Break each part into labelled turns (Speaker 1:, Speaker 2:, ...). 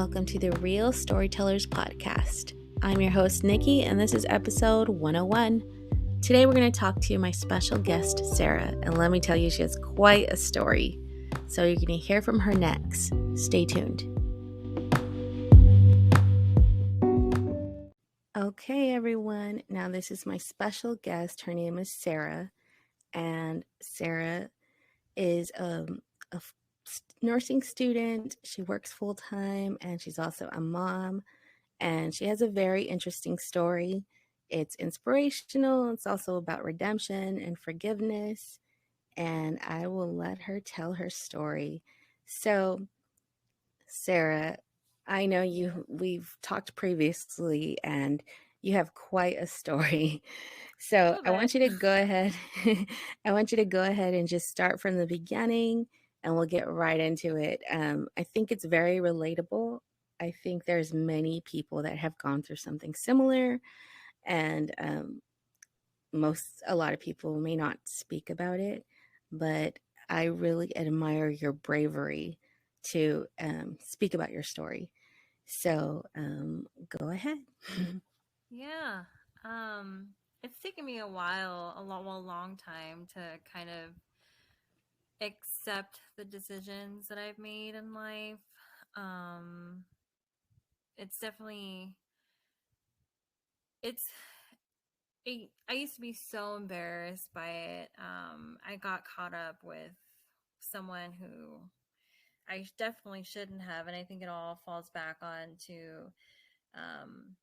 Speaker 1: welcome to the Real Storytellers Podcast. I'm your host, Nikki, and this is episode 101. Today we're going to talk to my special guest, Sarah, and let me tell you, she has quite a story. So you're going to hear from her next. Stay tuned. Okay, everyone. Now this is my special guest. Her name is Sarah, and Sarah is a nursing student. She works full-time, and she's also a mom, and she has a very interesting story. It's inspirational. It's also about redemption and forgiveness, and I will let her tell her story. So, Sarah, I know we've talked previously, and you have quite a story. So I want you to go ahead. I want you to go ahead and just start from the beginning, and we'll get right into it. I think it's very relatable. I think there's many people that have gone through something similar, and a lot of people may not speak about it, but I really admire your bravery to speak about your story. So go ahead.
Speaker 2: Yeah. It's taken me a while, long time to kind of accept the decisions that I've made in life. Um, it's definitely it's I used to be so embarrassed by it. I got caught up with someone who I definitely shouldn't have, and I think it all falls back on to um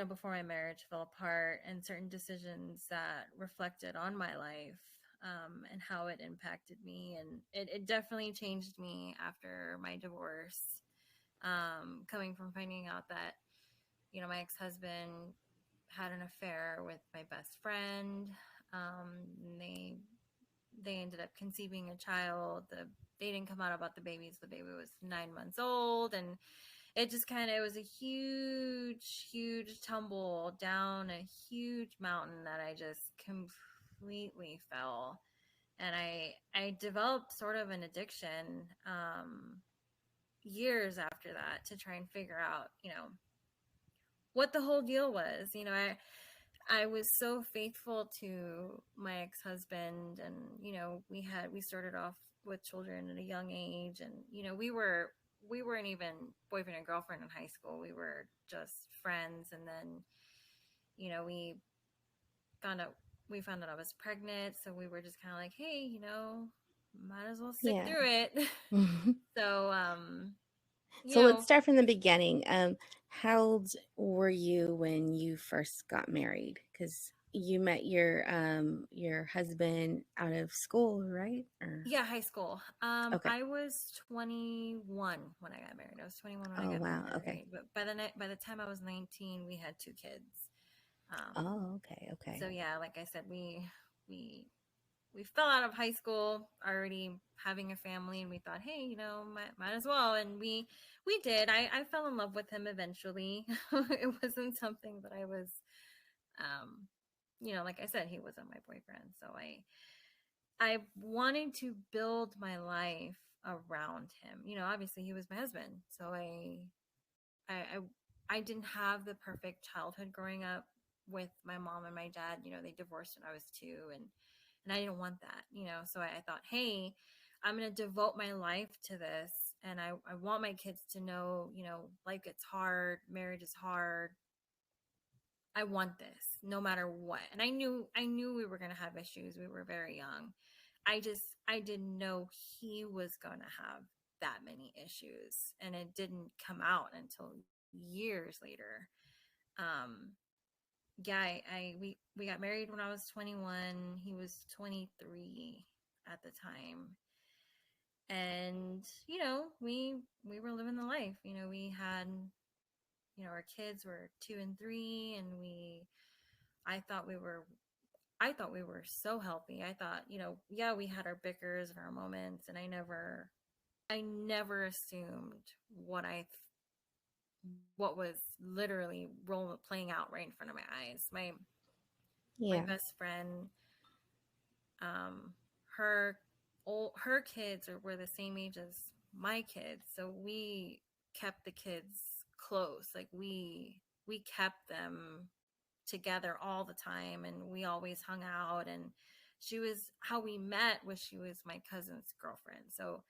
Speaker 2: before my marriage fell apart and certain decisions that reflected on my life, and how it impacted me. And it definitely changed me after my divorce, coming from finding out that, my ex-husband had an affair with my best friend. Um, they, they ended up conceiving a child. They didn't come out about the babies. The baby was 9 months old, and it was a huge tumble down a huge mountain that I just completely fell. And I developed sort of an addiction, years after that, to try and figure out, what the whole deal was. I was so faithful to my ex-husband, and we started off with children at a young age, and we weren't even boyfriend and girlfriend in high school. We were just friends. And then we found out we found out I was pregnant, so we were just kind of like, hey, might as well stick
Speaker 1: Yeah.
Speaker 2: through it. So you
Speaker 1: So let's
Speaker 2: know
Speaker 1: start from the beginning. How old were you when you first got married? Because you met your husband out of school, right? Or
Speaker 2: Yeah, high school.
Speaker 1: okay.
Speaker 2: I was 21 when I got married. I was 21 when I
Speaker 1: Oh
Speaker 2: got
Speaker 1: wow. Okay.
Speaker 2: married. But by the time I was 19, we had two kids. Um,
Speaker 1: Oh okay. Okay.
Speaker 2: so yeah, like I said, we we fell out of high school already having a family, and we thought, hey, might as well. And we did. I fell in love with him eventually. It wasn't something that I was, um, like I said, he wasn't my boyfriend. So I wanted to build my life around him. Obviously he was my husband. So I I, I didn't have the perfect childhood growing up with my mom and my dad. They divorced when I was 2, and I didn't want that. So I thought, hey, I'm going to devote my life to this, and I want my kids to know, life gets hard, marriage is hard. I want this no matter what. And I knew we were going to have issues. We were very young. I didn't know he was going to have that many issues, and it didn't come out until years later. Um yeah, we got married when I was 21. He was 23 at the time. And we were living the life. We had, our kids were 2 and 3, and I thought we were I thought we were so healthy. I thought, yeah, we had our bickers and our moments, and I never assumed what was literally playing out right in front of my eyes. My
Speaker 1: Yeah.
Speaker 2: best friend, um, her her kids were the same age as my kids, so kept the kids close. Like we kept them together all the time, and we always hung out. And she was how we met was she was my cousin's girlfriend. So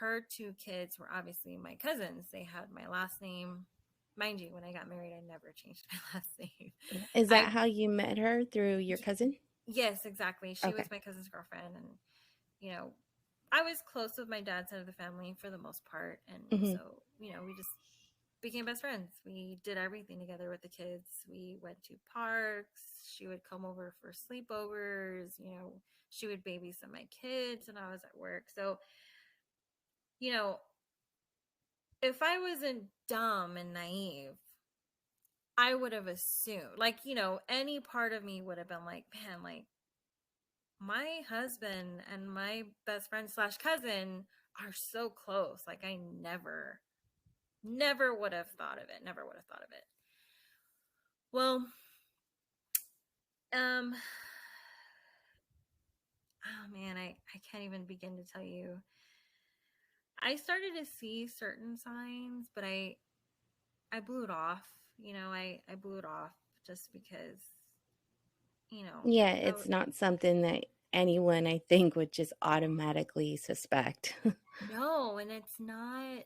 Speaker 2: her two kids were obviously my cousins. They had my last name. Mind you, when I got married, I never changed my last name.
Speaker 1: Is that
Speaker 2: I
Speaker 1: how you met her, through your cousin?
Speaker 2: Yes, exactly. She
Speaker 1: Okay.
Speaker 2: was my cousin's girlfriend, and you know, I was close with my dad's side of the family for the most part, and
Speaker 1: Hmm.
Speaker 2: so we just became best friends. We did everything together with the kids. We went to parks. She would come over for sleepovers. She would babysit my kids, and I was at work. So you know, if I wasn't dumb and naive, I would have assumed, like, any part of me would have been like, man, like, my husband and my best friend slash cousin are so close. Like, I never would have thought of it. Never would have thought of it. Well, um, oh man, I can't even begin to tell you. I started to see certain signs, but I blew it off. I blew it off just because, you know,
Speaker 1: Yeah,
Speaker 2: I,
Speaker 1: it's not something that anyone, I think, would just automatically suspect.
Speaker 2: no, and it's not.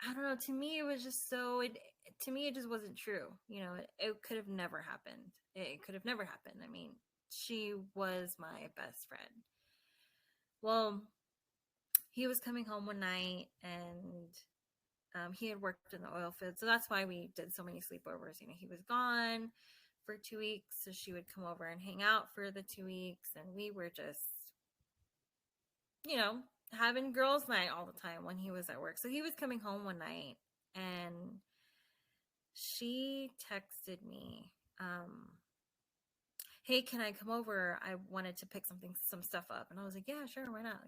Speaker 2: I don't know. To me, it was just so. To me, it just wasn't true. It could have never happened. It could have never happened. I mean, she was my best friend. Well, he was coming home one night, and he had worked in the oil field, so that's why we did so many sleepovers. He was gone for 2 weeks, so she would come over and hang out for the 2 weeks, and we were just, you know, having girls' night all the time when he was at work. So he was coming home one night, and she texted me, hey, can I come over? I wanted to pick some stuff up. And I was like, yeah, sure, why not?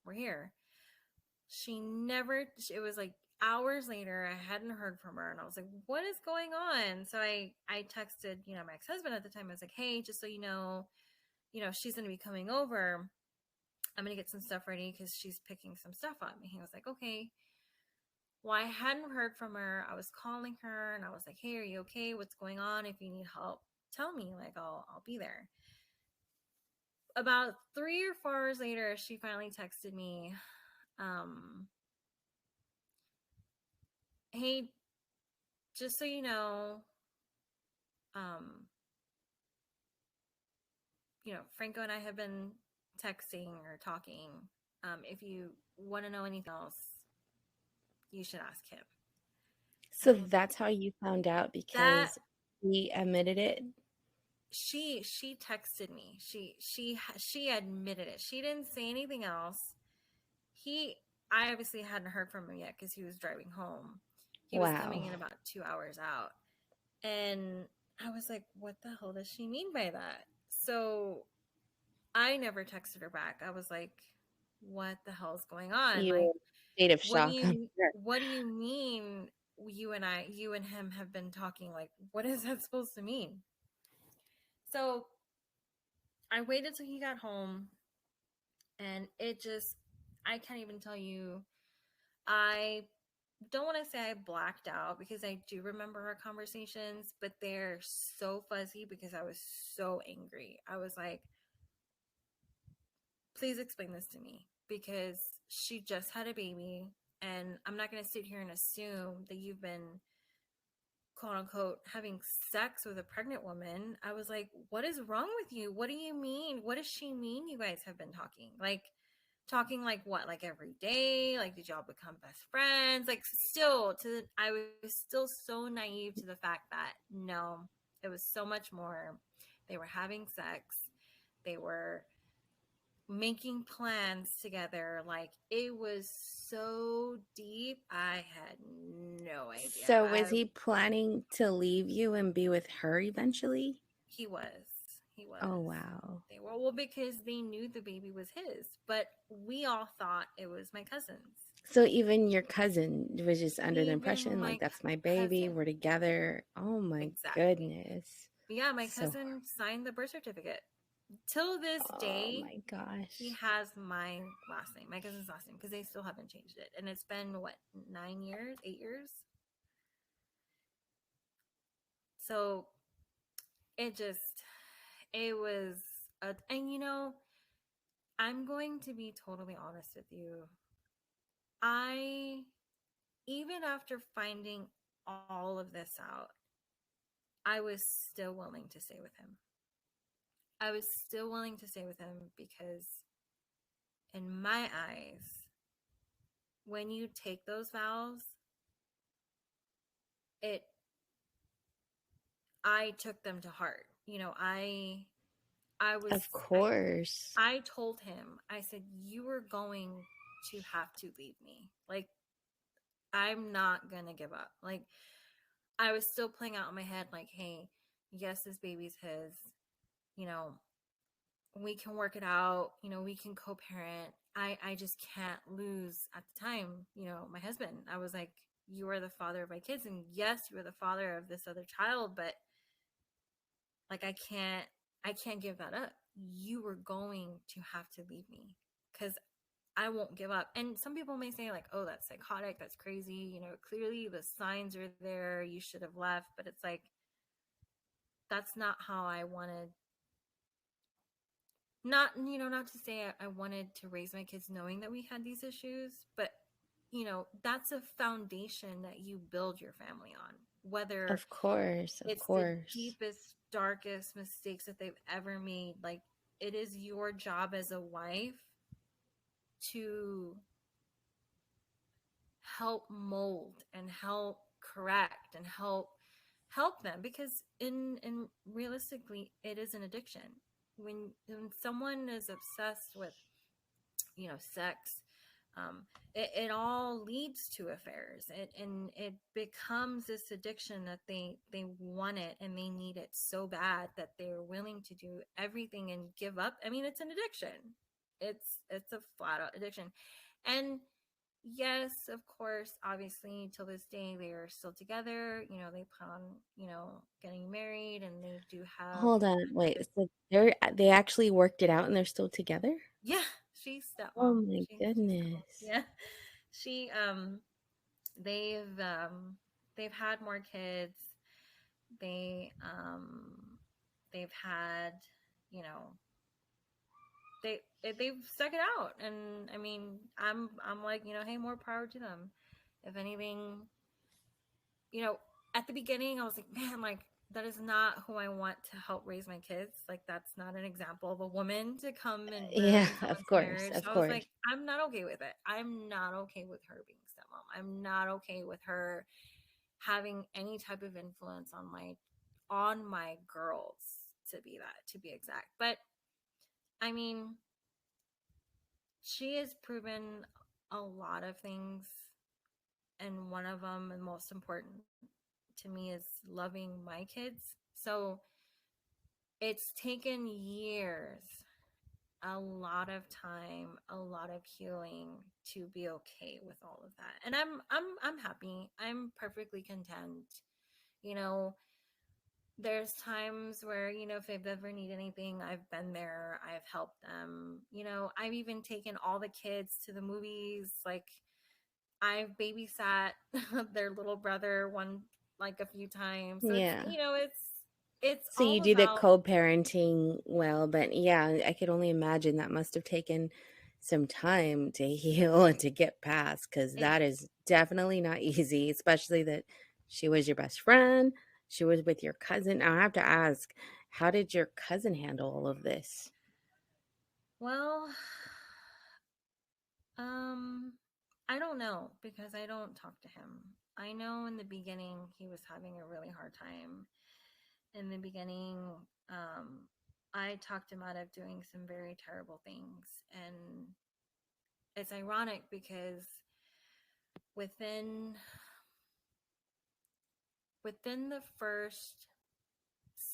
Speaker 2: We're here. She never, it was like hours later, I hadn't heard from her. And I was like, what is going on? So I texted, my ex-husband at the time. I was like, hey, just so she's going to be coming over. I'm going to get some stuff ready because she's picking some stuff up. And he was like, okay. Well, I hadn't heard from her. I was calling her and I was like, hey, are you okay? What's going on? If you need help, tell me. Like, I'll be there. About 3 or 4 hours later, she finally texted me, um, hey, just so you know, um, Franco and I have been texting or talking. If you want to know anything else, you should ask him. And
Speaker 1: So
Speaker 2: I was like,
Speaker 1: that's how you found out,
Speaker 2: that
Speaker 1: because he admitted it?
Speaker 2: she texted me. She admitted it. She didn't say anything else. I obviously hadn't heard from him yet because he was driving home. He was
Speaker 1: Wow.
Speaker 2: coming in about 2 hours out. And I was like, what the hell does she mean by that? So I never texted her back. I was like, what the hell is going on?
Speaker 1: You're
Speaker 2: Like,
Speaker 1: in a state of shock, I'm sure.
Speaker 2: what do you mean you and him have been talking? Like, what is that supposed to mean? So I waited till he got home, and I can't even tell you. I don't want to say I blacked out because I do remember our conversations, but they're so fuzzy because I was so angry. I was like, please explain this to me because she just had a baby, and I'm not going to sit here and assume that you've been quote unquote having sex with a pregnant woman. I was like, what is wrong with you? What do you mean? What does she mean you guys have been talking? Like, talking like what? Like every day? Like, did y'all become best friends? Like, I was still so naive to the fact that no, it was so much more. They were having sex. They were making plans together. Like, it was so deep. I had no idea.
Speaker 1: So was he planning to leave you and be with her eventually?
Speaker 2: He was. He
Speaker 1: Oh,
Speaker 2: was.
Speaker 1: wow.
Speaker 2: They were, well, because they knew the baby was his, but we all thought it was my cousin's.
Speaker 1: So even your cousin was just under the
Speaker 2: Even
Speaker 1: impression,
Speaker 2: my
Speaker 1: like, that's my baby,
Speaker 2: cousin.
Speaker 1: we're together. Oh my
Speaker 2: Exactly.
Speaker 1: goodness.
Speaker 2: But yeah, my
Speaker 1: So
Speaker 2: cousin signed the birth certificate. till this
Speaker 1: Oh
Speaker 2: day,
Speaker 1: my
Speaker 2: he
Speaker 1: gosh.
Speaker 2: has my last name, my cousin's last name, because they still haven't changed it. And it's been what, 9 years, 8 years? So it just, it was, and I'm going to be totally honest with you. I, even after finding all of this out, I was still willing to stay with him. I was still willing to stay with him because, in my eyes, when you take those vows, it, I took them to heart. I was,
Speaker 1: Of course.
Speaker 2: I told him, I said, you are going to have to leave me. Like, I'm not going to give up. Like, I was still playing out in my head, like, hey, yes, this baby's his, you know, we can work it out, we can co-parent. I just can't lose at the time, my husband. I was like, you are the father of my kids. And yes, you are the father of this other child, but like, I can't give that up. You are going to have to leave me because I won't give up. And some people may say, like, oh, that's psychotic, that's crazy. Clearly the signs are there. You should have left. But it's like, that's not how I wanted. Not to say I wanted to raise my kids knowing that we had these issues, but that's a foundation that you build your family on. Whether
Speaker 1: Of course. Of
Speaker 2: it's the
Speaker 1: course.
Speaker 2: deepest, darkest mistakes that they've ever made, like, it is your job as a wife to help mold and help correct and help them, because in realistically, it is an addiction. When someone is obsessed with sex, it all leads to affairs, and it becomes this addiction that they want it and they need it so bad that they're willing to do everything and give up. I mean, it's an addiction. It's a flat out addiction. And yes, of course, obviously, till this day they are still together. They plan on getting married, and they do have
Speaker 1: Hold on.
Speaker 2: like
Speaker 1: Wait.
Speaker 2: a,
Speaker 1: So they actually worked it out and they're still together?
Speaker 2: yeah, she's
Speaker 1: Oh
Speaker 2: stepmom.
Speaker 1: my
Speaker 2: She's stepmom.
Speaker 1: goodness.
Speaker 2: Yeah. She they've um they've had more kids. They um they've had, you know they've stuck it out. And I mean, I'm like, hey, more power to them. If anything, you know at the beginning I was like, man, like, that is not who I want to help raise my kids. Like, that's not an example of a woman to come and
Speaker 1: Yeah,
Speaker 2: ruin
Speaker 1: of
Speaker 2: someone's
Speaker 1: course.
Speaker 2: marriage.
Speaker 1: Of
Speaker 2: So I was
Speaker 1: course.
Speaker 2: like, I'm not okay with it. I'm not okay with her being stepmom. I'm not okay with her having any type of influence on my girls, to be exact. But I mean, she has proven a lot of things, and one of them, and most important to me, is loving my kids. So it's taken years, a lot of time, a lot of healing to be okay with all of that. And I'm happy. I'm perfectly content. You know, there's times where, if they've ever need anything, I've been there. I've helped them. I've even taken all the kids to the movies. Like, I've babysat their little brother like a few times. So it's,
Speaker 1: Yeah.
Speaker 2: it's
Speaker 1: So you
Speaker 2: all
Speaker 1: do the
Speaker 2: about.
Speaker 1: co-parenting well, but yeah, I could only imagine that must have taken some time to heal and to get past, because
Speaker 2: It
Speaker 1: that is definitely not easy, especially that she was your best friend. She was with your cousin. Now, I have to ask, how did your cousin handle all of this?
Speaker 2: Well, um, I don't know, because I don't talk to him. I know in the beginning he was having a really hard time. In the beginning, um, I talked him out of doing some very terrible things. And it's ironic because within within the first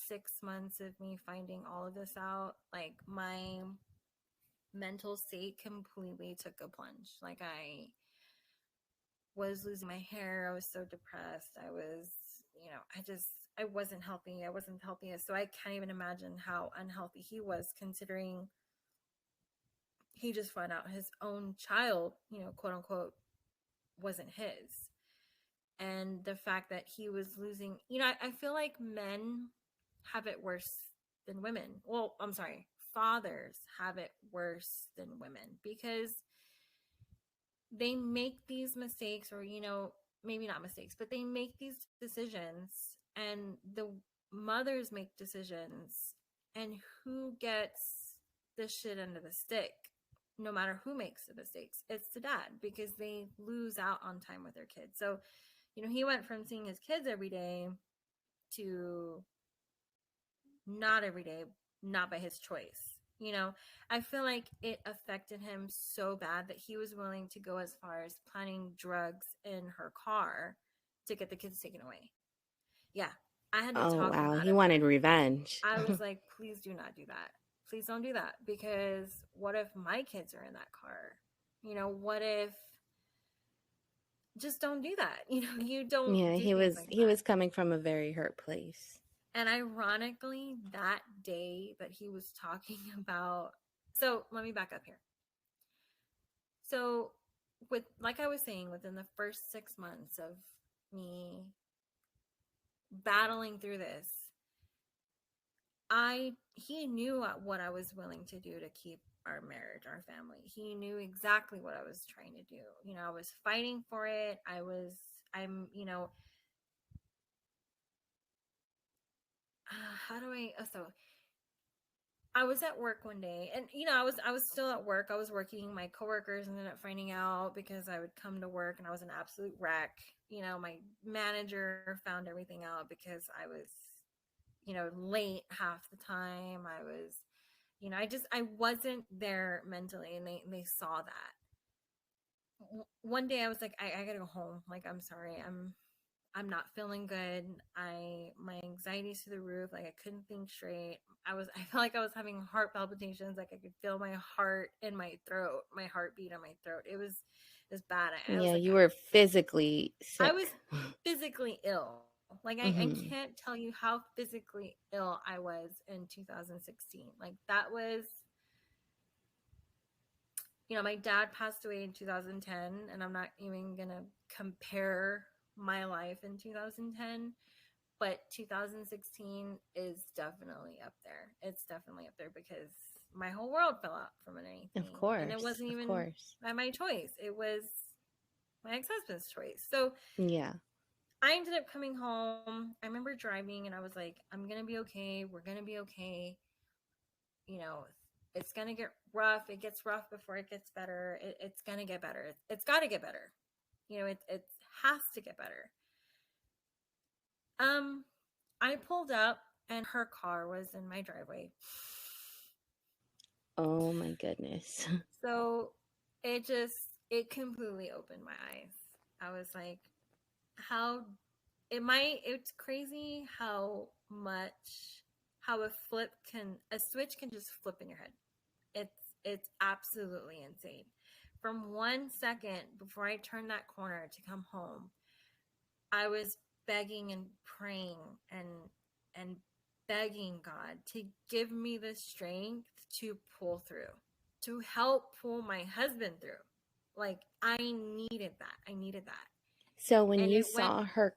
Speaker 2: 6 months of me finding all of this out, like, my mental state completely took a plunge. Like, I was losing my hair. I was so depressed. I was, I just, I wasn't healthy. I wasn't the healthiest. So I can't even imagine how unhealthy he was, considering he just found out his own child, quote unquote, wasn't his. And the fact that he was losing, I feel like men have it worse than women. Well, I'm sorry, fathers have it worse than women, because they make these mistakes, or maybe not mistakes, but they make these decisions, and the mothers make decisions, and who gets the shit under the stick, no matter who makes the mistakes, it's the dad, because they lose out on time with their kids. So he went from seeing his kids every day to not every day, not by his choice. I feel like it affected him so bad that he was willing to go as far as planting drugs in her car to get the kids taken away. Yeah, I had to
Speaker 1: Oh,
Speaker 2: talk him
Speaker 1: wow.
Speaker 2: out
Speaker 1: He
Speaker 2: of it.
Speaker 1: wanted revenge.
Speaker 2: I was like, please do not do that. Please don't do that, because what if my kids are in that car? What if, just don't do that. You don't
Speaker 1: Yeah,
Speaker 2: do
Speaker 1: he
Speaker 2: things
Speaker 1: was
Speaker 2: like
Speaker 1: he
Speaker 2: that.
Speaker 1: was coming from a very hurt place.
Speaker 2: And ironically, that day that he was talking about, so let me back up here. So, with, like I was saying, within the first 6 months of me battling through this, he knew what I was willing to do to keep our marriage, our family. He knew exactly what I was trying to do. I was fighting for it. How do I, so I was at work one day, and I was still at work. I was working. My coworkers ended up finding out, because I would come to work and I was an absolute wreck. My manager found everything out because I was, late half the time. I was, I wasn't there mentally, and they saw that. One day I was like, I gotta go home. Like, I'm sorry, I'm not feeling good. My anxiety's through the roof. Like, I couldn't think straight. I felt like I was having heart palpitations. Like, I could feel my heart in my throat, my heartbeat in my throat. It was bad. I was
Speaker 1: Yeah,
Speaker 2: like,
Speaker 1: you were physically
Speaker 2: I
Speaker 1: sick.
Speaker 2: was physically ill. Like, I
Speaker 1: Hmm.
Speaker 2: can't tell you how physically ill I was in 2016. Like, that was, my dad passed away in 2010, and I'm not even gonna compare my life in 2010, but 2016 is definitely up there. It's definitely up there, because my whole world fell out from
Speaker 1: Of
Speaker 2: anything, and it
Speaker 1: course,
Speaker 2: wasn't
Speaker 1: of
Speaker 2: even
Speaker 1: course.
Speaker 2: by my choice. It was my ex-husband's choice. So
Speaker 1: Yeah.
Speaker 2: I ended up coming home. I remember driving, and I was like, I'm gonna be okay. We're gonna be okay. you know it's gonna get rough. It gets rough before it gets better. It's gonna get better. It's got to get better. It has to get better. um I pulled up, and her car was in my driveway.
Speaker 1: Oh my goodness.
Speaker 2: So it completely opened my eyes. I was like, how it's crazy how a switch can just flip in your head. It's absolutely insane. From 1 second before I turned that corner to come home, I was begging and praying and begging God to give me the strength to pull through, to help pull my husband through. Like, I needed that. I needed that.
Speaker 1: So when
Speaker 2: And
Speaker 1: you
Speaker 2: it went,
Speaker 1: saw her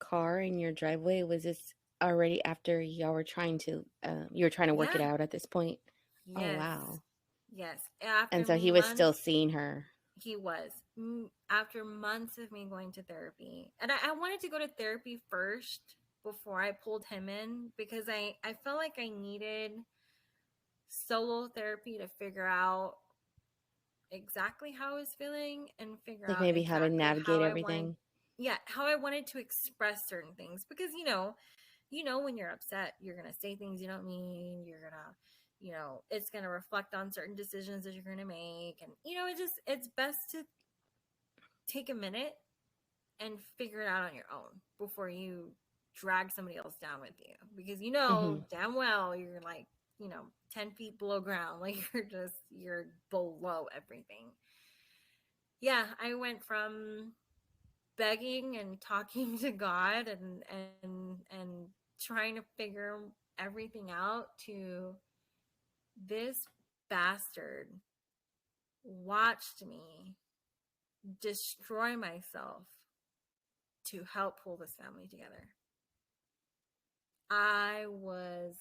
Speaker 1: car in your driveway, was this already after y'all were trying to you were trying to work it
Speaker 2: yeah,
Speaker 1: out at this point? Oh
Speaker 2: yes,
Speaker 1: wow.
Speaker 2: yes. After
Speaker 1: And so he was
Speaker 2: months,
Speaker 1: still seeing her.
Speaker 2: he was. After months of me going to therapy. And I wanted to go to therapy first before I pulled him in, because I felt like I needed solo therapy to figure out exactly how I was feeling, and figure
Speaker 1: Like
Speaker 2: out
Speaker 1: maybe how to
Speaker 2: exactly
Speaker 1: navigate
Speaker 2: how I wanted,
Speaker 1: everything.
Speaker 2: yeah, how I wanted to express certain things. Because when you're upset, you're gonna say things you don't mean. You're gonna, it's gonna reflect on certain decisions that you're gonna make. And it's best to take a minute and figure it out on your own before you drag somebody else down with you, because
Speaker 1: Hmm.
Speaker 2: damn well you're like, 10 feet below ground. Like, you're below everything. Yeah, I went from begging and talking to God, and trying to figure everything out to this bastard watched me destroy myself to help pull this family together. I was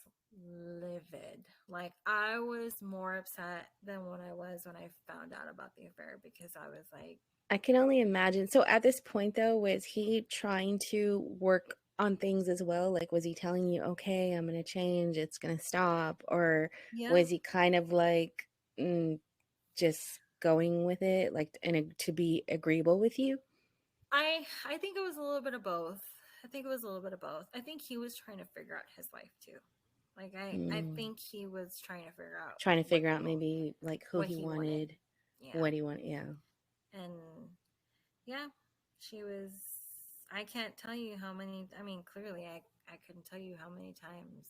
Speaker 2: livid. Like, I was more upset than what I was when I found out about the affair, because I was like,
Speaker 1: I can only imagine. So at this point, though, was he trying to work on things as well? Like, was he telling you, okay, I'm going to change, it's going to stop? Or
Speaker 2: yeah,
Speaker 1: was he kind of like just going with it, like, to be agreeable with you?
Speaker 2: I think it was a little bit of both. I think it was a little bit of both. I think he was trying to figure out his life too. Like, I
Speaker 1: Mm,
Speaker 2: think he was trying to figure out
Speaker 1: trying to figure out maybe like who
Speaker 2: what
Speaker 1: he
Speaker 2: he wanted.
Speaker 1: wanted,
Speaker 2: Yeah.
Speaker 1: what he wanted. Yeah.
Speaker 2: And yeah, she was, I can't tell you how many, I mean, clearly I couldn't tell you how many times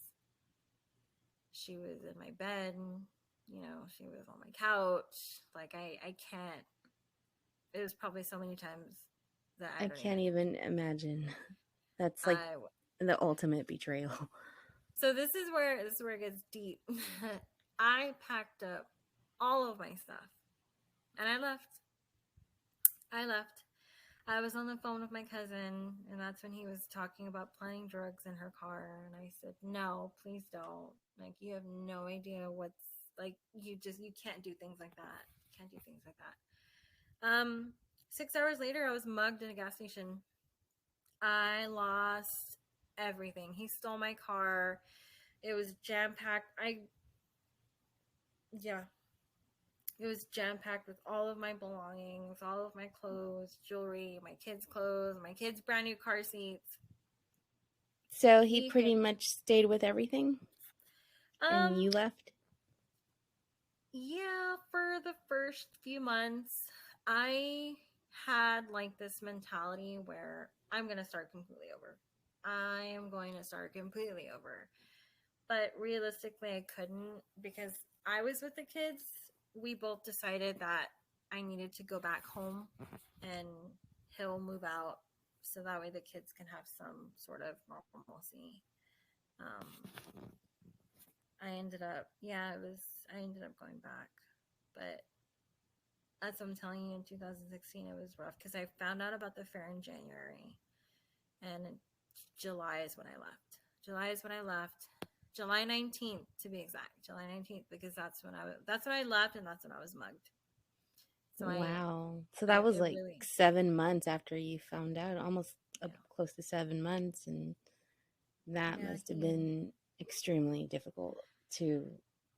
Speaker 2: she was in my bed, she was on my couch. Like, I can't, it was probably so many times that I
Speaker 1: I
Speaker 2: don't
Speaker 1: can't
Speaker 2: even,
Speaker 1: even imagine. That's like
Speaker 2: I,
Speaker 1: the ultimate betrayal.
Speaker 2: so this is where it gets deep. I packed up all of my stuff and I left. I left. I was on the phone with my cousin, and that's when he was talking about planting drugs in her car. And I said, "No, please don't. Like, you have no idea what's like. You can't do things like that. Can't do things like that." 6 hours later, I was mugged in a gas station. I lost everything. He stole my car. It was jam packed. Yeah, it was jam packed with all of my belongings, all of my clothes, jewelry, my kids' clothes, my kids' brand new car seats.
Speaker 1: So he
Speaker 2: He
Speaker 1: pretty
Speaker 2: could,
Speaker 1: much stayed with everything and
Speaker 2: um,
Speaker 1: you left?
Speaker 2: yeah, for the first few months, I had like this mentality where I'm going to start completely over. I am going to start completely over. But realistically, I couldn't, because I was with the kids. We both decided that I needed to go back home and he'll move out so that way the kids can have some sort of normalcy. Um, I ended up going back. But as I'm telling you, in 2016, it was rough because I found out about the fair in January, and July is when I left. July is when I left. July 19th, to be exact. July 19th, because that's when I left, and that's when I was mugged. So
Speaker 1: Wow. So that was
Speaker 2: it
Speaker 1: like
Speaker 2: really,
Speaker 1: 7 months after you found out, almost
Speaker 2: yeah,
Speaker 1: close to 7 months. And that
Speaker 2: yeah,
Speaker 1: must have been extremely difficult to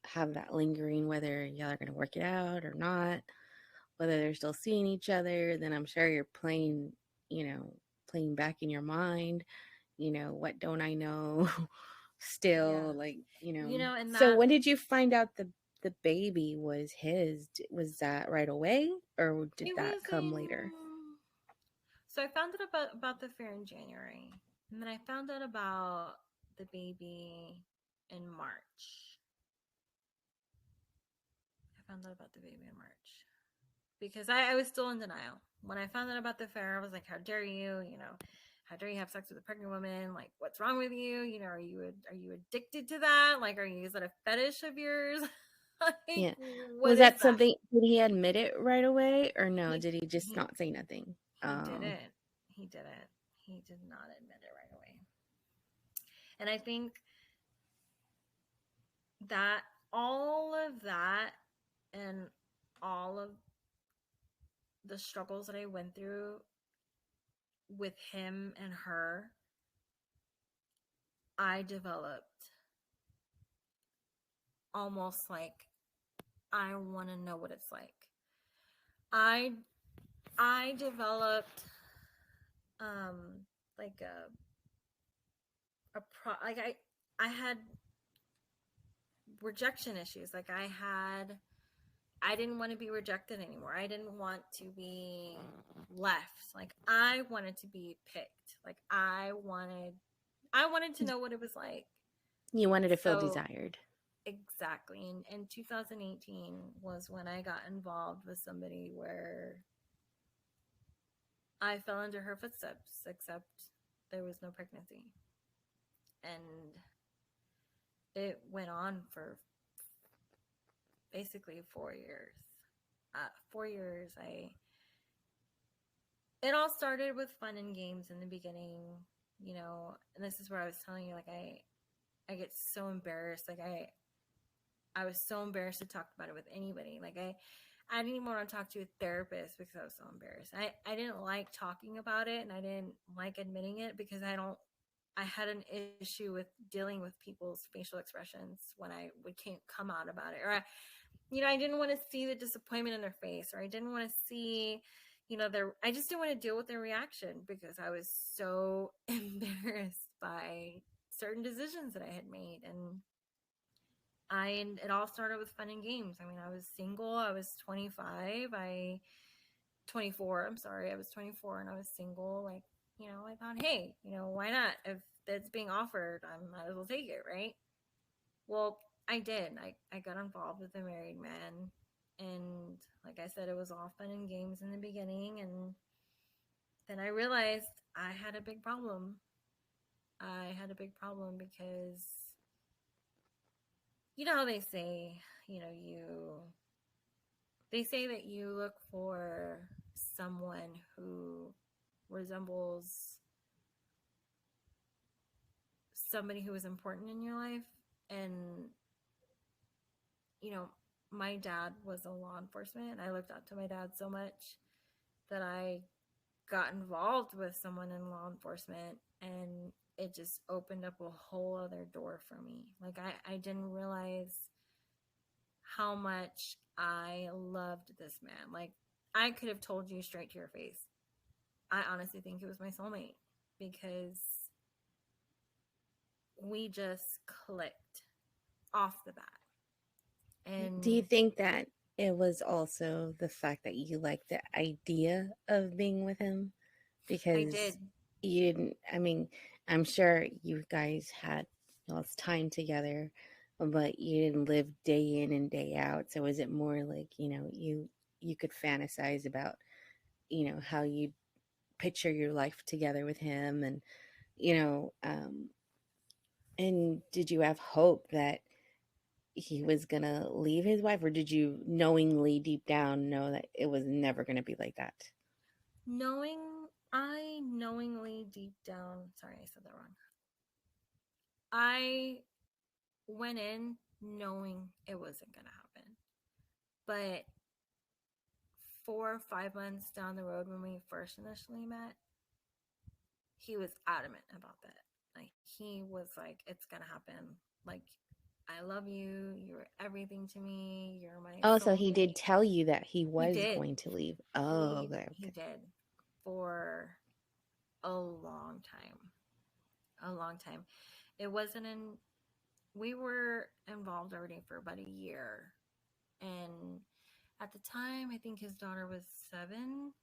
Speaker 1: have that lingering, whether y'all are going to work it out or not, whether they're still seeing each other. Then I'm sure you're playing, playing back in your mind, what don't I know?
Speaker 2: yeah,
Speaker 1: Still, like,
Speaker 2: and
Speaker 1: So
Speaker 2: that
Speaker 1: when did you find out the baby was his? Was that right away, or did
Speaker 2: it
Speaker 1: that
Speaker 2: was
Speaker 1: come later?
Speaker 2: in. So I found out about the fair in January, and then I found out about the baby in March. I found out about the baby in March because I was still in denial. When I found out about the fair, I was like, "How dare you? How dare you have sex with a pregnant woman? Like, what's wrong with you? Are you addicted to that? Like, is that a fetish of yours? Like,
Speaker 1: Yeah.
Speaker 2: what
Speaker 1: Was
Speaker 2: is
Speaker 1: that
Speaker 2: that?"
Speaker 1: something, did he admit it right away, or no?
Speaker 2: He
Speaker 1: Did he just
Speaker 2: he
Speaker 1: not say nothing?
Speaker 2: he didn't. He didn't. He did not admit it right away. And I think that all of that and all of the struggles that I went through with him and her, I developed almost like I want to know what it's like. I I developed like a pro like I had rejection issues. Like, I didn't want to be rejected anymore. I didn't want to be left. Like, I wanted to be picked. Like, I wanted to know what it was like.
Speaker 1: You wanted to feel
Speaker 2: So,
Speaker 1: desired.
Speaker 2: exactly. And 2018 was when I got involved with somebody where I fell into her footsteps, except there was no pregnancy. And it went on for basically 4 years. 4 years. It all started with fun and games in the beginning, and this is where I was telling you, like, I get so embarrassed. Like, I was so embarrassed to talk about it with anybody. Like, I didn't even want to talk to a therapist because I was so embarrassed. I didn't like talking about it, and I didn't like admitting it because I had an issue with dealing with people's facial expressions when I can't come out about it. Or I didn't want to see the disappointment in their face, or I didn't want to see, I just didn't want to deal with their reaction because I was so embarrassed by certain decisions that I had made. And it all started with fun and games. I mean, I was single. I was 25. 24. I'm sorry. I was 24 and I was single. Like, I thought, hey, why not? If that's being offered, I might as well take it, right? Well, I did. I got involved with a married man. And like I said, it was all fun and games in the beginning. And then I realized I had a big problem. I had a big problem because you know how they say, they say that you look for someone who resembles somebody who is important in your life. And, you know, my dad was a law enforcement, and I looked up to my dad so much that I got involved with someone in law enforcement, and it just opened up a whole other door for me. Like, I didn't realize how much I loved this man. Like, I could have told you straight to your face, I honestly think he was my soulmate because we just clicked off the bat.
Speaker 1: Do you
Speaker 2: And
Speaker 1: think that it was also the fact that you liked the idea of being with him?
Speaker 2: I did.
Speaker 1: Because you didn't, I mean, I'm sure you guys had lost time together, but you didn't live day in and day out. So is it more like, you could fantasize about, how you picture your life together with him and, you know, um, and did you have hope that he was gonna leave his wife, or did you knowingly deep down know that it was never gonna be like that?
Speaker 2: I knowingly deep down, sorry, I said that wrong. I went in knowing it wasn't going to happen. But 4 or 5 months down the road when we first initially met, he was adamant about that. Like, he was like, it's going to happen. Like, I love you. You're everything to me. You're my
Speaker 1: Oh, so he did
Speaker 2: soulmate.
Speaker 1: tell you that he
Speaker 2: He
Speaker 1: was
Speaker 2: did.
Speaker 1: going to leave. Oh,
Speaker 2: He
Speaker 1: okay,
Speaker 2: he
Speaker 1: okay.
Speaker 2: did for a long time. A long time. It wasn't in We were involved already for about a year. And at the time, I think his daughter was 7.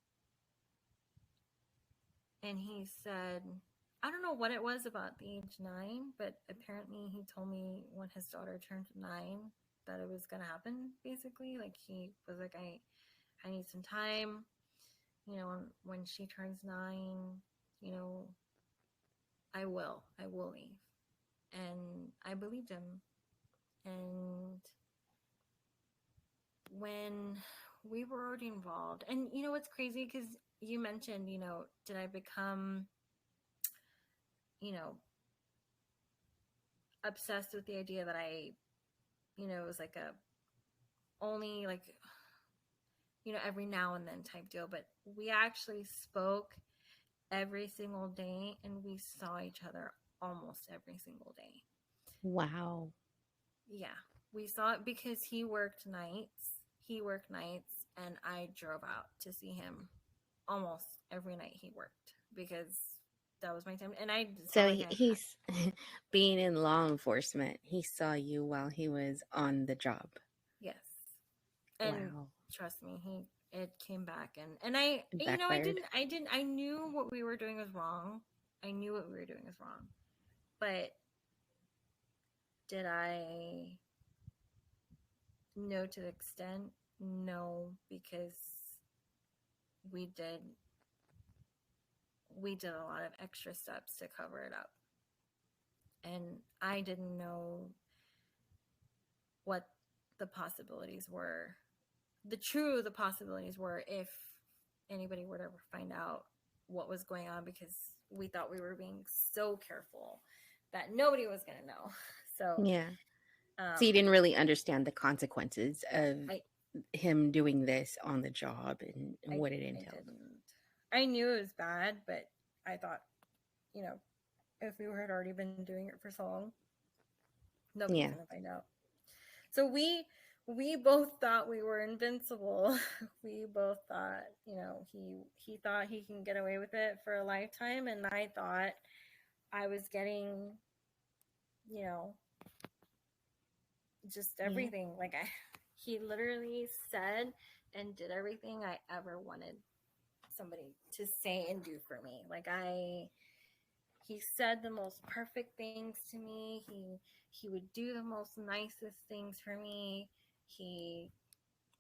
Speaker 2: And he said, I don't know what it was about the age 9, but apparently he told me when his daughter turned 9 that it was going to happen, basically. Like, he was like, I need some time. When she turns 9, you know, I will leave. And I believed him. And when we were already involved, and it's crazy because you mentioned, did I become, you know, obsessed with the idea that it was like a only like, every now and then type deal. But we actually spoke every single day, and we saw each other almost every single day.
Speaker 1: Wow.
Speaker 2: Yeah, we saw it because he worked nights. And I drove out to see him almost every night he worked because that was my time. And it's not
Speaker 1: So
Speaker 2: like I had.
Speaker 1: he's being in law enforcement. He saw you while he was on the job.
Speaker 2: Yes. And
Speaker 1: Wow.
Speaker 2: trust me, it came back. And I,
Speaker 1: It backfired.
Speaker 2: I knew what we were doing was wrong. But did I know to the extent? No, because we did we did a lot of extra steps to cover it up. and I didn't know what the possibilities were, the possibilities were if anybody were to ever find out what was going on, because we thought we were being so careful that nobody was going to know. So,
Speaker 1: Yeah. So you
Speaker 2: um,
Speaker 1: didn't really understand the consequences of
Speaker 2: I,
Speaker 1: him doing this on the job and
Speaker 2: I,
Speaker 1: what it
Speaker 2: I
Speaker 1: entailed.
Speaker 2: didn't. I knew it was bad, but I thought, you know, if we had already been doing it for so long, nobody's
Speaker 1: Yeah.
Speaker 2: going to find out. So we both thought we were invincible. We both thought, he thought he can get away with it for a lifetime, and I thought I was getting, you know, just
Speaker 1: Yeah.
Speaker 2: everything. Like he literally said and did everything I ever wanted somebody to say and do for me. He said the most perfect things to me. He would do the most nicest things for me. He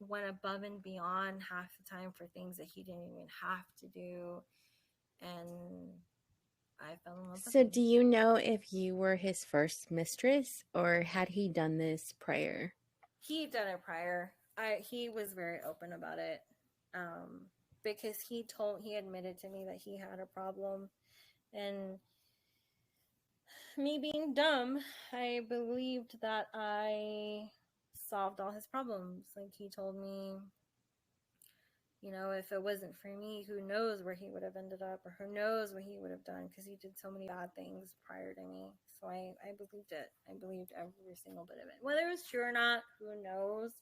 Speaker 2: went above and beyond half the time for things that he didn't even have to do. And I fell in love with
Speaker 1: So
Speaker 2: him.
Speaker 1: do you know if you were his first mistress or had he done this prior?
Speaker 2: He'd done it prior. He was very open about it. Um, because he admitted to me that he had a problem, and me being dumb, I believed that I solved all his problems. Like he told me, if it wasn't for me, who knows where he would have ended up, or who knows what he would have done, because he did so many bad things prior to me. So I believed it. I believed every single bit of it. Whether it was true or not, who knows?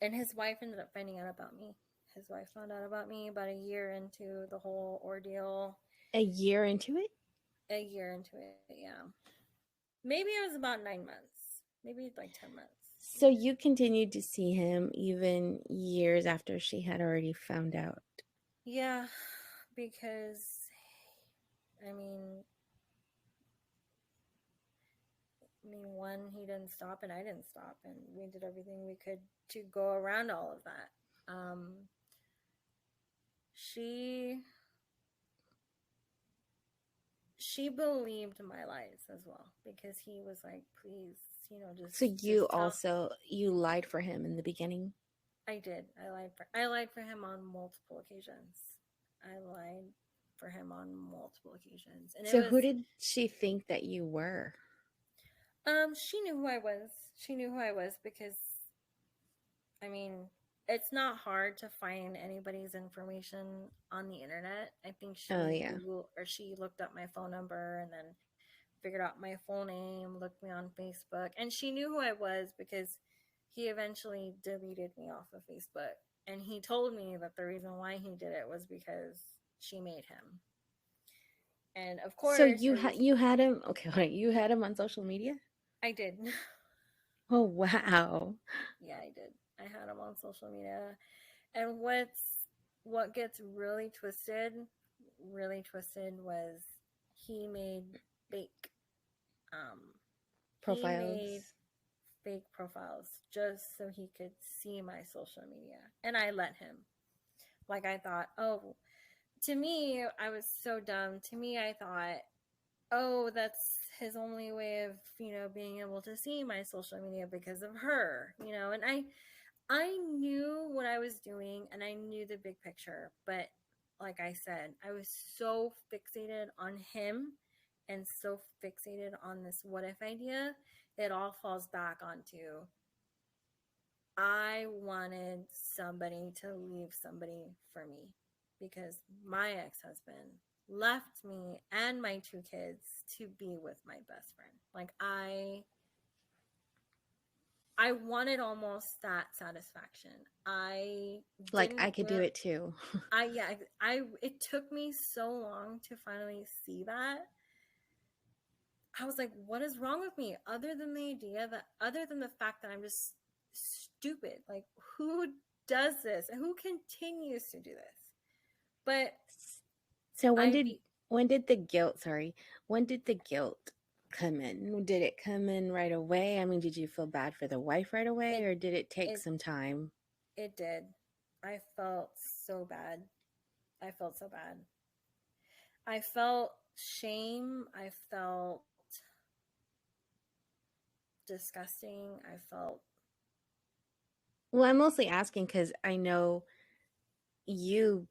Speaker 2: And his wife ended up finding out about me. His wife found out about me about a year into the whole ordeal.
Speaker 1: A year into it?
Speaker 2: A year into it, yeah. Maybe it was about 9 months. Maybe like 10 months.
Speaker 1: So you continued to see him even years after she had already found out.
Speaker 2: Yeah, because I mean, one, he didn't stop, and I didn't stop, and we did everything we could to go around all of that. She she believed my lies as well, because he was like, please,
Speaker 1: So
Speaker 2: just
Speaker 1: you
Speaker 2: tell.
Speaker 1: also you lied for him in the beginning.
Speaker 2: I did. I lied for him on multiple occasions. I lied for him on multiple occasions, and it
Speaker 1: So
Speaker 2: was
Speaker 1: who did she think that you were?
Speaker 2: she knew who I was. She knew who I was because, I mean, it's not hard to find anybody's information on the internet. I think
Speaker 1: Oh
Speaker 2: she
Speaker 1: yeah.
Speaker 2: Googled, or she looked up my phone number and then figured out my full name, looked me on Facebook, and she knew who I was because he eventually deleted me off of Facebook. And he told me that the reason why he did it was because she made him. And of
Speaker 1: So
Speaker 2: course, it was,
Speaker 1: you had him okay, wait, you had him on social media?
Speaker 2: I did.
Speaker 1: Oh wow.
Speaker 2: Yeah, I did. I had him on social media. And what gets really twisted was he made fake um he made
Speaker 1: Profiles.
Speaker 2: fake profiles just so he could see my social media. And I let him. Like I thought, oh, to me, I was so dumb. To me, I thought, oh, that's his only way of, being able to see my social media because of her, and I knew what I was doing and I knew the big picture, but like I said, I was so fixated on him and so fixated on this what if idea, it all falls back onto I wanted somebody to leave somebody for me, because my ex-husband left me and my two kids to be with my best friend. Like I wanted almost that satisfaction. I
Speaker 1: Like I
Speaker 2: didn't
Speaker 1: could do
Speaker 2: real
Speaker 1: it too.
Speaker 2: I yeah, I it took me so long to finally see that. I was like, what is wrong with me? Other than the fact that I'm just stupid. Like, who does this? And who continues to do this? But
Speaker 1: So
Speaker 2: I be
Speaker 1: when did the guilt, sorry, when did the guilt come in? Did it come in right away? I mean, did you feel bad for the wife right away
Speaker 2: it
Speaker 1: or did it take
Speaker 2: it
Speaker 1: some time?
Speaker 2: it did. I felt so bad. I felt so bad. I felt Shame, I felt disgusting. I felt,
Speaker 1: Well, I'm mostly asking because I know you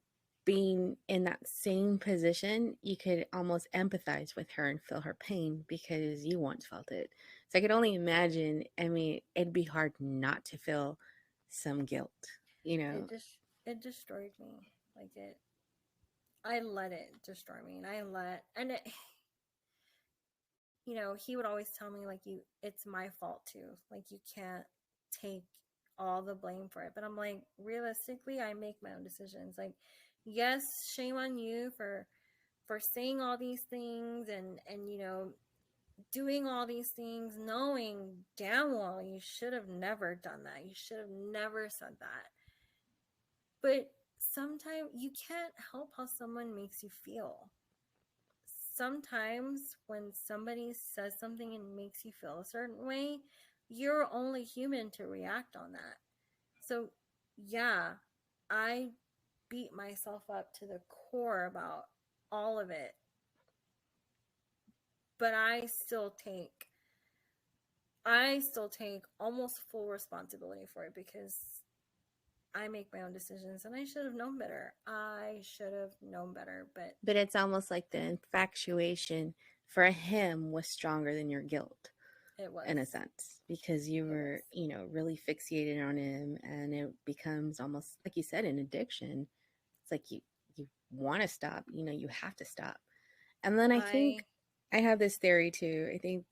Speaker 1: being in that same position, you could almost empathize with her and feel her pain because you once felt it. So I could only imagine, I mean, it'd be hard not to feel some guilt, you know?
Speaker 2: it just, it destroyed me. Like I let it destroy me. And it, he would always tell me, like, it's my fault too. Like, you can't take all the blame for it. But I'm like, realistically, I make my own decisions. Like, yes, shame on you for saying all these things and doing all these things, knowing damn well you should have never done that. You should have never said that. But sometimes you can't help how someone makes you feel. Sometimes when somebody says something and makes you feel a certain way, you're only human to react on that. So, yeah, I beat myself up to the core about all of it, but I still take almost full responsibility for it because I make my own decisions and I should have known better. I should have known better, but
Speaker 1: But it's almost like the infatuation for him was stronger than your guilt
Speaker 2: it was.
Speaker 1: in a sense because you
Speaker 2: It was.
Speaker 1: were, really fixated on him and it becomes almost like you said an addiction. It's like you want to stop, you have to stop. And then I think
Speaker 2: I
Speaker 1: I have this theory too. I think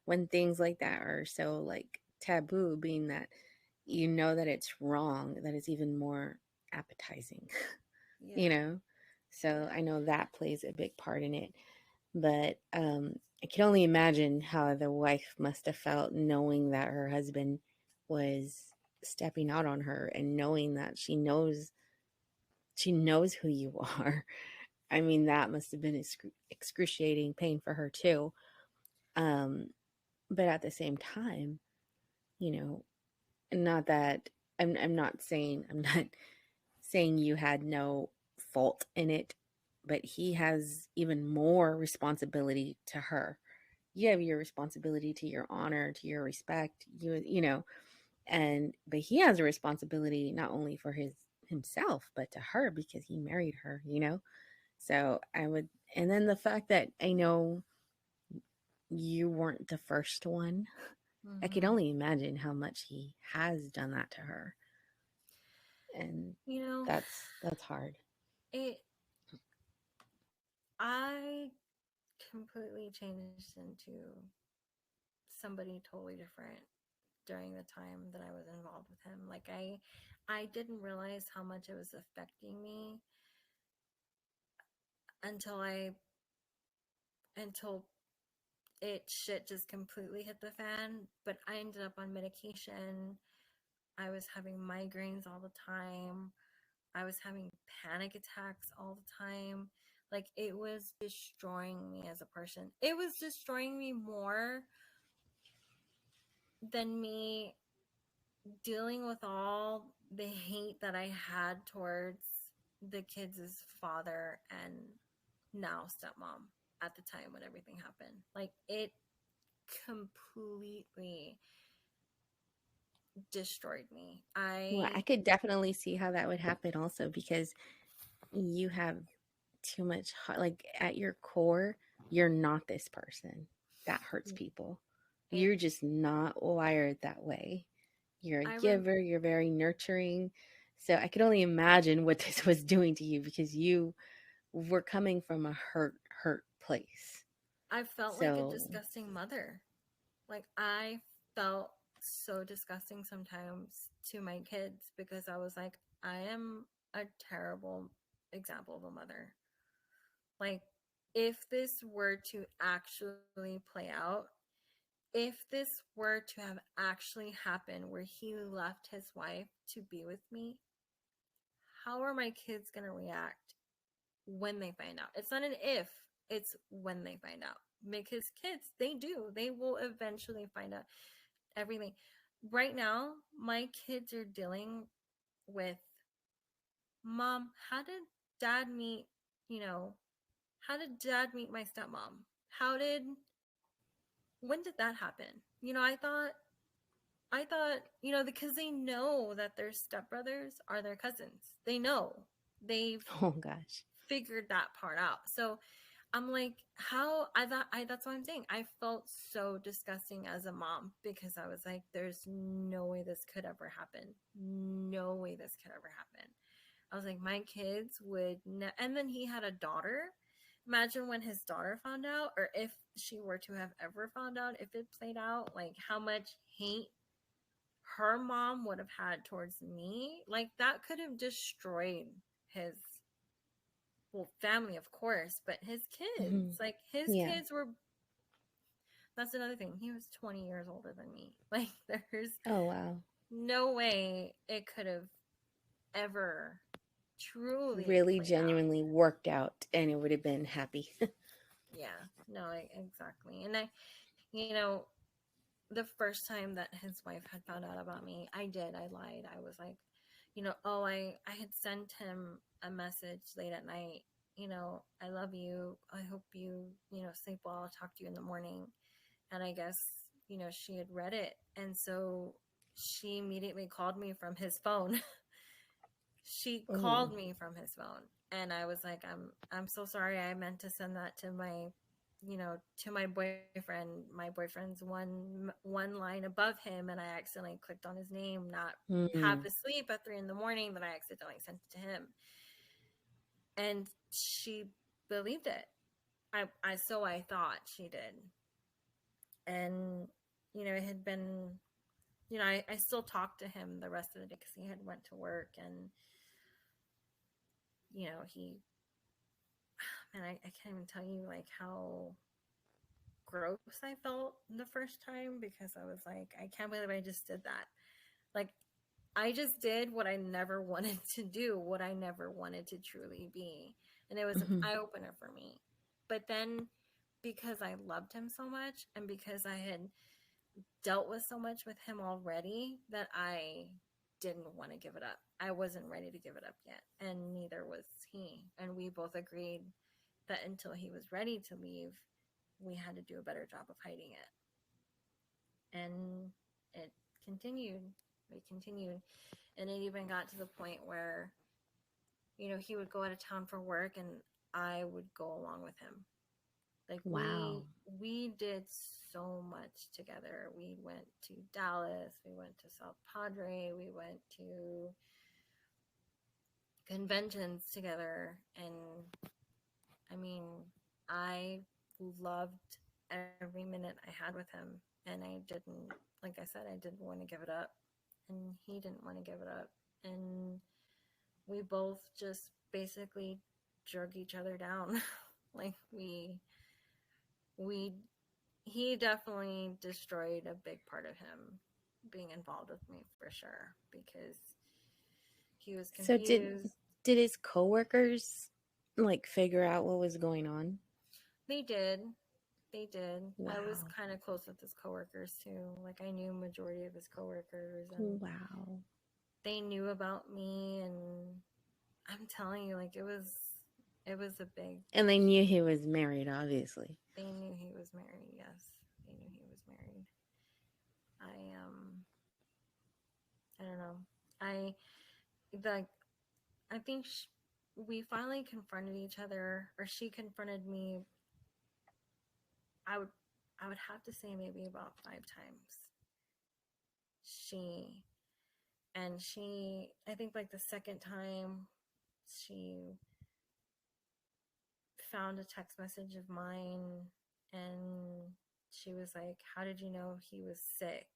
Speaker 1: when things like that are so like taboo, being that you know that it's wrong, that it's even more appetizing, you
Speaker 2: yeah.
Speaker 1: know? So
Speaker 2: Yeah.
Speaker 1: I know that plays a big part in it. But I can only imagine how the wife must have felt knowing that her husband was stepping out on her and knowing that she knows who you are. I mean, that must have been excruciating pain for her too. Um, but at the same time, you know, not that I'm not saying you had no fault in it, but he has even more responsibility to her. You have your responsibility to your honor, to your respect, and but he has a responsibility not only for himself but to her because he married her. So I would, and then the fact that I know you weren't the first one, I could
Speaker 2: Mm-hmm.
Speaker 1: only imagine how much he has done that to her. And
Speaker 2: You know,
Speaker 1: that's hard.
Speaker 2: it. I completely changed into somebody totally different during the time that I was involved with him. Like I didn't realize how much it was affecting me until I until it shit just completely hit the fan. But I ended up on medication. I was having migraines all the time. I was having panic attacks all the time. Like, it was destroying me as a person. It was destroying me more than me dealing with all the hate that I had towards the kids' father and now stepmom at the time when everything happened. Like, it completely destroyed me.
Speaker 1: Well, I could definitely see how that would happen also because you have too much like at your core, you're not this person that hurts people.
Speaker 2: it
Speaker 1: You're just not wired that way. You're a
Speaker 2: I rem-
Speaker 1: giver, you're very nurturing. So I could only imagine what this was doing to you because you were coming from a hurt place.
Speaker 2: I felt like a
Speaker 1: So,
Speaker 2: disgusting mother. Like, I felt so disgusting sometimes to my kids because I was like, I am a terrible example of a mother. Like, if this were to actually play out, if this were to have actually happened where he left his wife to be with me, how are my kids going to react when they find out? It's not an if, it's when they find out. Because kids, they will eventually find out everything. Right now, my kids are dealing with, Mom, how did dad meet, you know, how did dad meet my stepmom? How did, when did that happen? I thought, because they know that their stepbrothers are their cousins. They know. They've
Speaker 1: Oh gosh.
Speaker 2: figured that part out. So I'm like, how I thought I that's what I'm saying. I felt so disgusting as a mom because I was like, there's no way this could ever happen. No way this could ever happen. I was like, my kids would and then he had a daughter. Imagine when his daughter found out, or if she were to have ever found out, if it played out, like how much hate her mom would have had towards me. Like that could have destroyed his, well, family, of course, but his kids,
Speaker 1: Hmm.
Speaker 2: like his
Speaker 1: Yeah.
Speaker 2: kids were, that's another thing. He was 20 years older than me. Like there's
Speaker 1: Oh wow.
Speaker 2: no way it could have ever truly
Speaker 1: Really
Speaker 2: played out.
Speaker 1: genuinely worked out and it would have been happy.
Speaker 2: Yeah, no, exactly. And you know, the first time that his wife had found out about me, I lied. I was like, I had sent him a message late at night, I love you. I hope you, sleep well. I'll talk to you in the morning. And I guess, she had read it. And so she immediately called me from his phone. She
Speaker 1: Oh.
Speaker 2: called me from his phone. And I was like, I'm so sorry. I meant to send that to my, to my boyfriend. My boyfriend's one line above him, and I accidentally clicked on his name, not half
Speaker 1: Mm.
Speaker 2: asleep at 3 a.m, but I accidentally sent it to him. And she believed it. I thought she did. And it had been, I still talked to him the rest of the day because he had went to work. And he, and I can't even tell you like how gross I felt the first time, because I was like, I can't believe I just did that. Like, I just did what I never wanted to do, what I never wanted to truly be. And it was an
Speaker 1: Hmm.
Speaker 2: eye opener for me. But then, because I loved him so much, and because I had dealt with so much with him already, that I didn't want to give it up. I wasn't ready to give it up yet. And neither was he. And we both agreed that until he was ready to leave, we had to do a better job of hiding it. And it continued. It continued. And it even got to the point where, he would go out of town for work and I would go along with him. Like
Speaker 1: Wow.
Speaker 2: we did so much together. We went to Dallas, we went to South Padre, we went to conventions together. And I mean, I loved every minute I had with him. And I didn't, like I said, I didn't want to give it up. And he didn't want to give it up. And we both just basically drug each other down. Like we, he definitely destroyed a big part of him being involved with me for sure, because he was
Speaker 1: So
Speaker 2: confused.
Speaker 1: did his coworkers like figure out what was going on?
Speaker 2: They did. They did. I was
Speaker 1: Wow.
Speaker 2: kind of close with his coworkers too. Like I knew majority of his coworkers, and
Speaker 1: Wow.
Speaker 2: they knew about me. And I'm telling you, like it was a big.
Speaker 1: And they knew he was married, obviously.
Speaker 2: They knew he was married. Yes, they knew he was married. I I don't know. I the I think we finally confronted each other, or she confronted me. I would I would have to say maybe about 5 times. She I think like the second time, she found a text message of mine, and she was like, "How did you know he was sick?"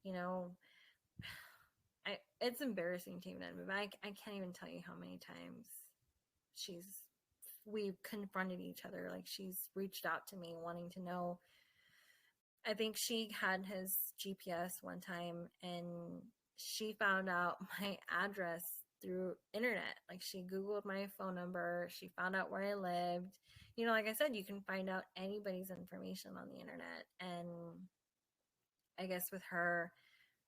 Speaker 2: You know, it's embarrassing to even admit, but I can't even tell you how many times she's we've confronted each other. Like she's reached out to me wanting to know. I think she had his GPS one time, and she found out my address through internet. Like she Googled my phone number, she found out where I lived. Like I said, you can find out anybody's information on the internet. And I guess with her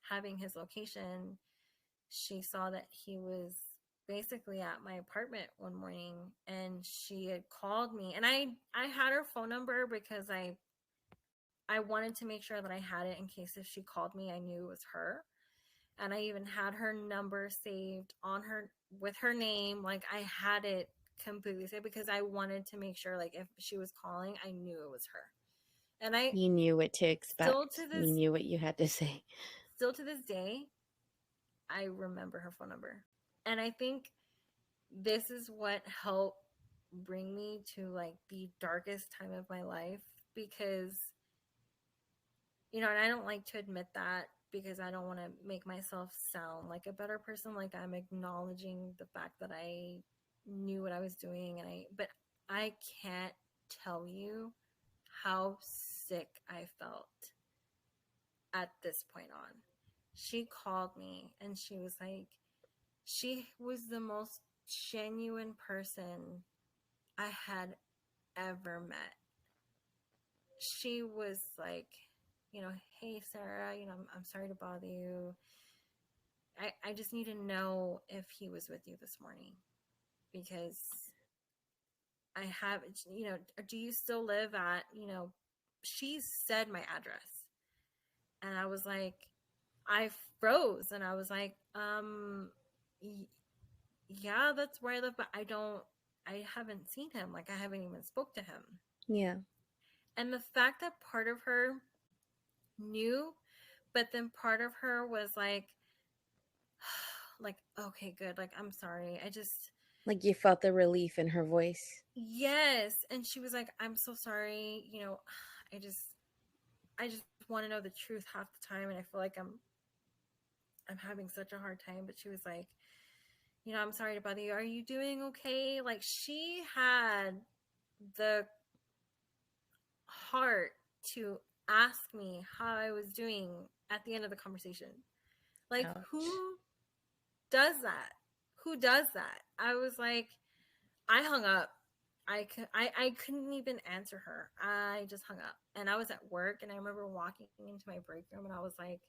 Speaker 2: having his location, she saw that he was basically at my apartment one morning, and she had called me, and I had her phone number because I wanted to make sure that I had it in case if she called me I knew it was her. And I even had her number saved on her with her name. Like I had it completely saved because I wanted to make sure like if she was calling, I knew it was her. And I
Speaker 1: You knew what to
Speaker 2: still
Speaker 1: expect.
Speaker 2: to
Speaker 1: You
Speaker 2: this
Speaker 1: knew what you had to say.
Speaker 2: still to this day, I remember her phone number. And I think this is what helped bring me to like the darkest time of my life because and I don't like to admit that because I don't want to make myself sound like a better person. Like I'm acknowledging the fact that I knew what I was doing but I can't tell you how sick I felt at this point on. She called me and she was the most genuine person I had ever met. She was like, hey, Sarah, I'm sorry to bother you. I just need to know if he was with you this morning because I have, do you still live at, she said my address. And I was like, I froze and I was like, yeah, that's where I live, but I haven't seen him. Like I haven't even spoke to him.
Speaker 1: Yeah.
Speaker 2: And the fact that part of her knew, but then part of her was like, okay, good. Like, I'm sorry.
Speaker 1: Like you felt the relief in her voice.
Speaker 2: yes. And she was like, I'm so sorry. I just, I just want to know the truth half the time. And I feel like I'm having such a hard time. But she was like, I'm sorry to bother you. Are you doing okay? Like, she had the heart to ask me how I was doing at the end of the conversation. Like, who
Speaker 1: Ouch.
Speaker 2: does that? Who does that? I was like, I hung up. I couldn't even answer her. I just hung up. And I was at work and I remember walking into my break room and I was like,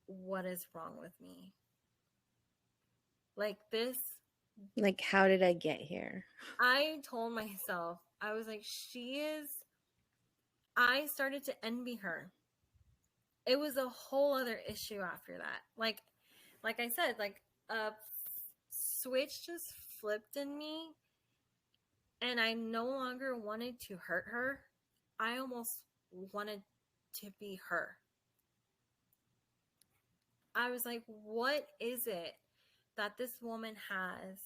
Speaker 2: what is wrong with me? Like this,
Speaker 1: Like, how did I get here?
Speaker 2: I told myself, I was like, I started to envy her. It was a whole other issue after that. Like I said, like a switch just flipped in me and I no longer wanted to hurt her. I almost wanted to be her. I was like, what is it that this woman has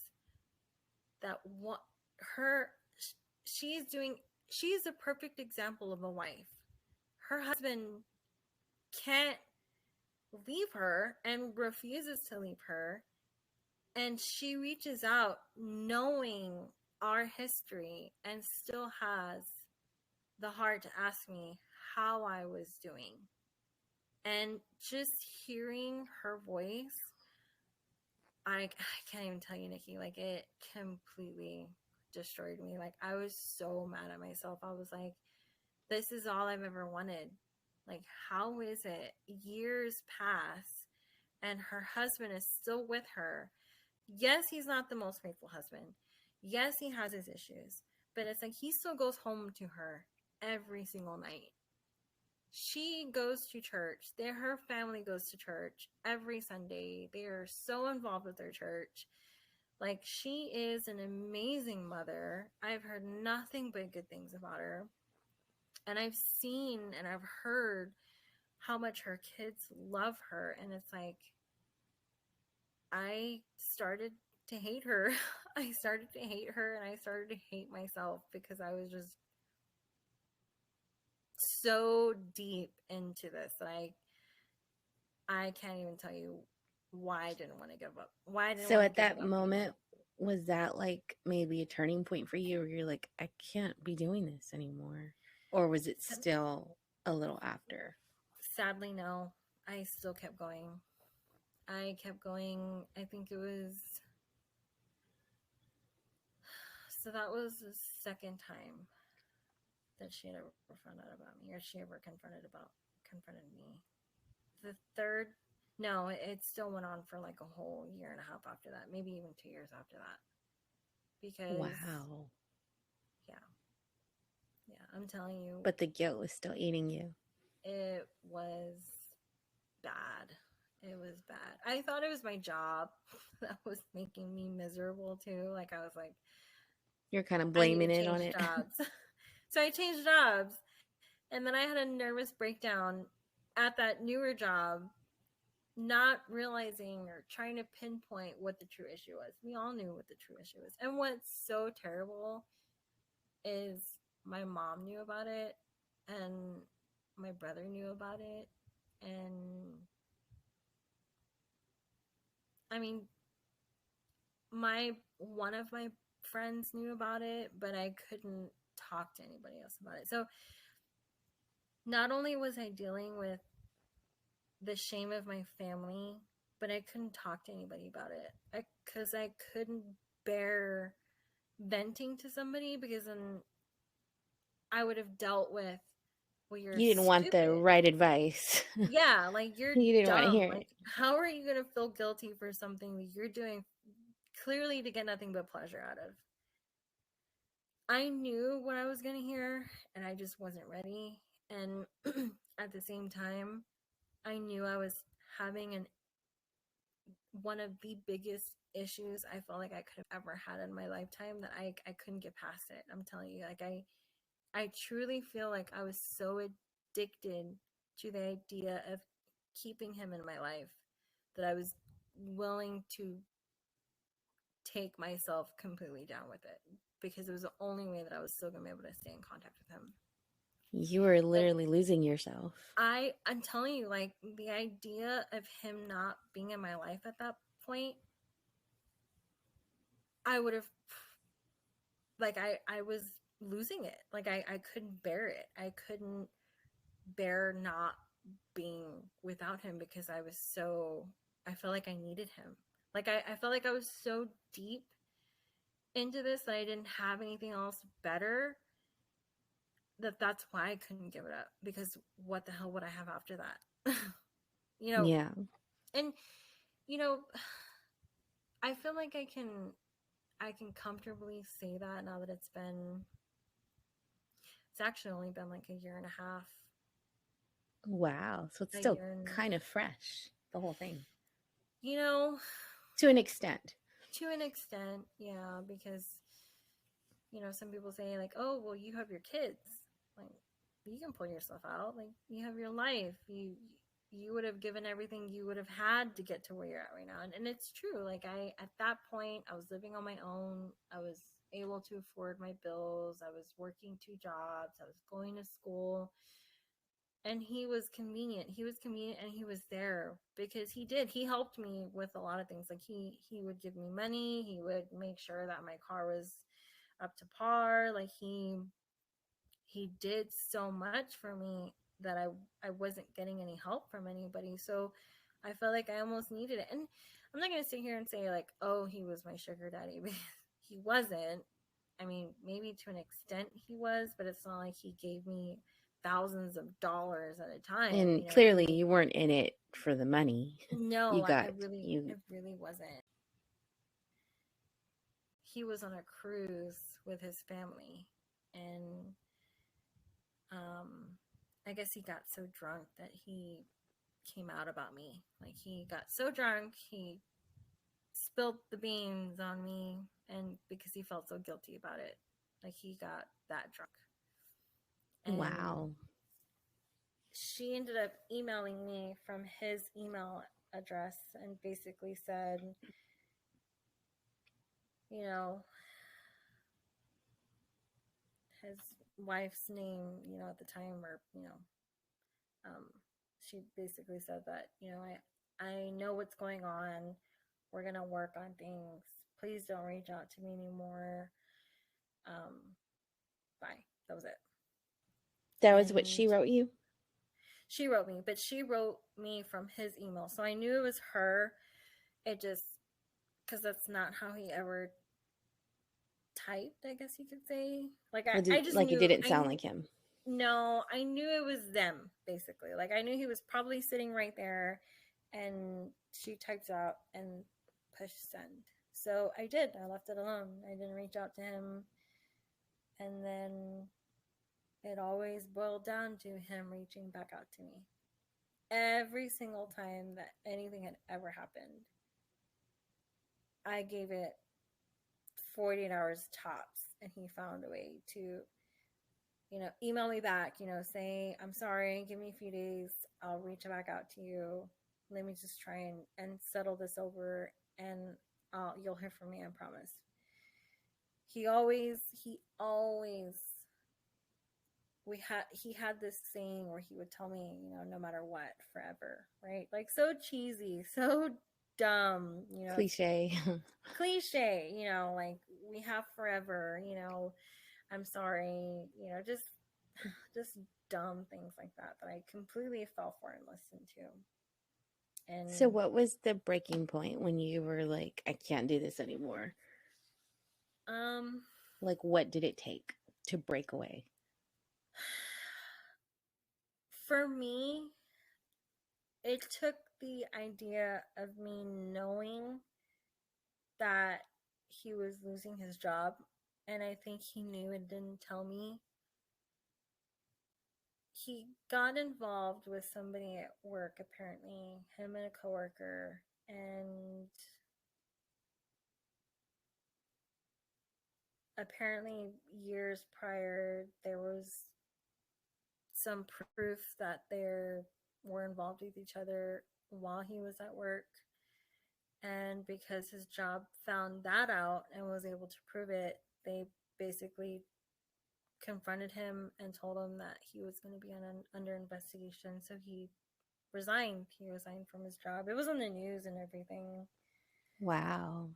Speaker 2: that what her she's doing? She's a perfect example of a wife. Her husband can't leave her and refuses to leave her, and she reaches out knowing our history and still has the heart to ask me how I was doing. And just hearing her voice, I can't even tell you, Nikki, like it completely destroyed me. Like I was so mad at myself. I was like, this is all I've ever wanted. Like, how is it years pass and her husband is still with her? Yes, he's not the most faithful husband. Yes, he has his issues, but it's like he still goes home to her every single night. She goes to church. Her family goes to church every Sunday. They are so involved with their church. Like, she is an amazing mother. I've heard nothing but good things about her. And I've seen and I've heard how much her kids love her. And it's like, I started to hate her. I started to hate her and I started to hate myself because I was just so deep into this that I can't even tell you why I didn't want to give up. Why I didn't
Speaker 1: So
Speaker 2: want to
Speaker 1: at
Speaker 2: give it
Speaker 1: that
Speaker 2: up anymore.
Speaker 1: moment, was that like maybe a turning point for you where you're like, I can't be doing this anymore? Or was it still a little after?
Speaker 2: Sadly, no. I still kept going. I kept going. I think it was so that was the second time that she had ever found out about me or she ever confronted me. The third No, it still went on for like a whole year and a half after that, maybe even 2 years after that. Because,
Speaker 1: Wow.
Speaker 2: yeah, yeah, I'm telling you,
Speaker 1: But the guilt was still eating you.
Speaker 2: it was bad. It was bad. I thought it was my job that was making me miserable too. Like, I was like,
Speaker 1: You're kind of
Speaker 2: I need
Speaker 1: blaming
Speaker 2: to
Speaker 1: it on
Speaker 2: change
Speaker 1: it.
Speaker 2: jobs. So I changed jobs. And then I had a nervous breakdown at that newer job, not realizing or trying to pinpoint what the true issue was. We all knew what the true issue was. And what's so terrible is my mom knew about it and my brother knew about it. And I mean, my one of my friends knew about it, but I couldn't talk to anybody else about it. So not only was I dealing with the shame of my family, but I couldn't talk to anybody about it because I couldn't bear venting to somebody, because then I would have dealt with, well, you're
Speaker 1: You didn't want the
Speaker 2: stupid.
Speaker 1: right advice.
Speaker 2: Yeah, like you're
Speaker 1: You didn't want to
Speaker 2: dumb.
Speaker 1: hear
Speaker 2: Like,
Speaker 1: it.
Speaker 2: how are you going to feel guilty for something that you're doing clearly to get nothing but pleasure out of? I knew what I was going to hear and I just wasn't ready. And at the same time, I knew I was having one of the biggest issues I felt like I could have ever had in my lifetime, that I couldn't get past it. I'm telling you, like I truly feel like I was so addicted to the idea of keeping him in my life that I was willing to take myself completely down with it, because it was the only way that I was still going to be able to stay in contact with him.
Speaker 1: You were
Speaker 2: And
Speaker 1: literally losing yourself.
Speaker 2: I'm telling you, like, the idea of him not being in my life at that point, I would have, like, I was losing it. Like, I couldn't bear it. I couldn't bear not being without him, because I felt like I needed him. Like, I felt like I was so deep into this that I didn't have anything else better, that's why I couldn't give it up, because what the hell would I have after that? you know,
Speaker 1: Yeah.
Speaker 2: and you know, I feel like I can comfortably say that now that it's actually only been like a year and a half.
Speaker 1: Wow. So it's
Speaker 2: A
Speaker 1: still
Speaker 2: year and
Speaker 1: kind of fresh, the whole thing,
Speaker 2: you know,
Speaker 1: to an extent.
Speaker 2: to an extent, yeah, because some people say, like, oh, well, you have your kids, like, you can pull yourself out, like, you have your life, you would have given everything you would have had to get to where you're at right now. And it's true. Like, I at that point, I was living on my own. I was able to afford my bills. I was working 2 jobs. I was going to school. And he was convenient and he was there, because he helped me with a lot of things. Like, he would give me money, he would make sure that my car was up to par. Like, he did so much for me that I wasn't getting any help from anybody. So I felt like I almost needed it. And I'm not going to sit here and say, like, oh, he was my sugar daddy, because he wasn't. I mean, maybe to an extent he was, but it's not like he gave me thousands of dollars at a time.
Speaker 1: And
Speaker 2: You know what I
Speaker 1: clearly
Speaker 2: mean?
Speaker 1: you weren't in it for the money. You
Speaker 2: No, I
Speaker 1: got
Speaker 2: really,
Speaker 1: you
Speaker 2: it really wasn't. He was on a cruise with his family, and um, I guess he got so drunk that he came out about me. Like, he got so drunk, he spilled the beans on me, and because he felt so guilty about it, like, he got that drunk. And
Speaker 1: wow.
Speaker 2: she ended up emailing me from his email address and basically said, you know, his wife's name, at the time, or, um, she basically said that, I know what's going on. We're going to work on things. Please don't reach out to me anymore. Um, Bye. That was it.
Speaker 1: That was what
Speaker 2: And
Speaker 1: she wrote you?
Speaker 2: she wrote me, but she wrote me from his email. So I knew it was her. It just, because that's not how he ever typed, I guess you could say. Like, I just
Speaker 1: Like it
Speaker 2: knew,
Speaker 1: didn't sound like him.
Speaker 2: no, I knew it was them, basically. Like, I knew he was probably sitting right there And she typed out and pushed send. So I did. I left it alone. I didn't reach out to him. And then it always boiled down to him reaching back out to me. Every single time that anything had ever happened, I gave it 48 hours tops, and he found a way to, email me back, say, I'm sorry, give me a few days, I'll reach back out to you. Let me just try and settle this over, and you'll hear from me, I promise. He always he had this saying where he would tell me, no matter what, forever, right? Like, so cheesy, so dumb,
Speaker 1: Cliche.
Speaker 2: cliche, like, we have forever, I'm sorry, just dumb things like that I completely fell for and listened to.
Speaker 1: So,
Speaker 2: And
Speaker 1: what was the breaking point when you were like, I can't do this anymore?
Speaker 2: um
Speaker 1: Like, what did it take to break away?
Speaker 2: for me, it took the idea of me knowing that he was losing his job, and I think he knew and didn't tell me. He got involved with somebody at work, apparently, him and a coworker, and apparently years prior there was some proof that they were involved with each other while he was at work. And because his job found that out and was able to prove it, they basically confronted him and told him that he was going to be under investigation. So he resigned. He resigned from his job. It was on the news and everything.
Speaker 1: Wow.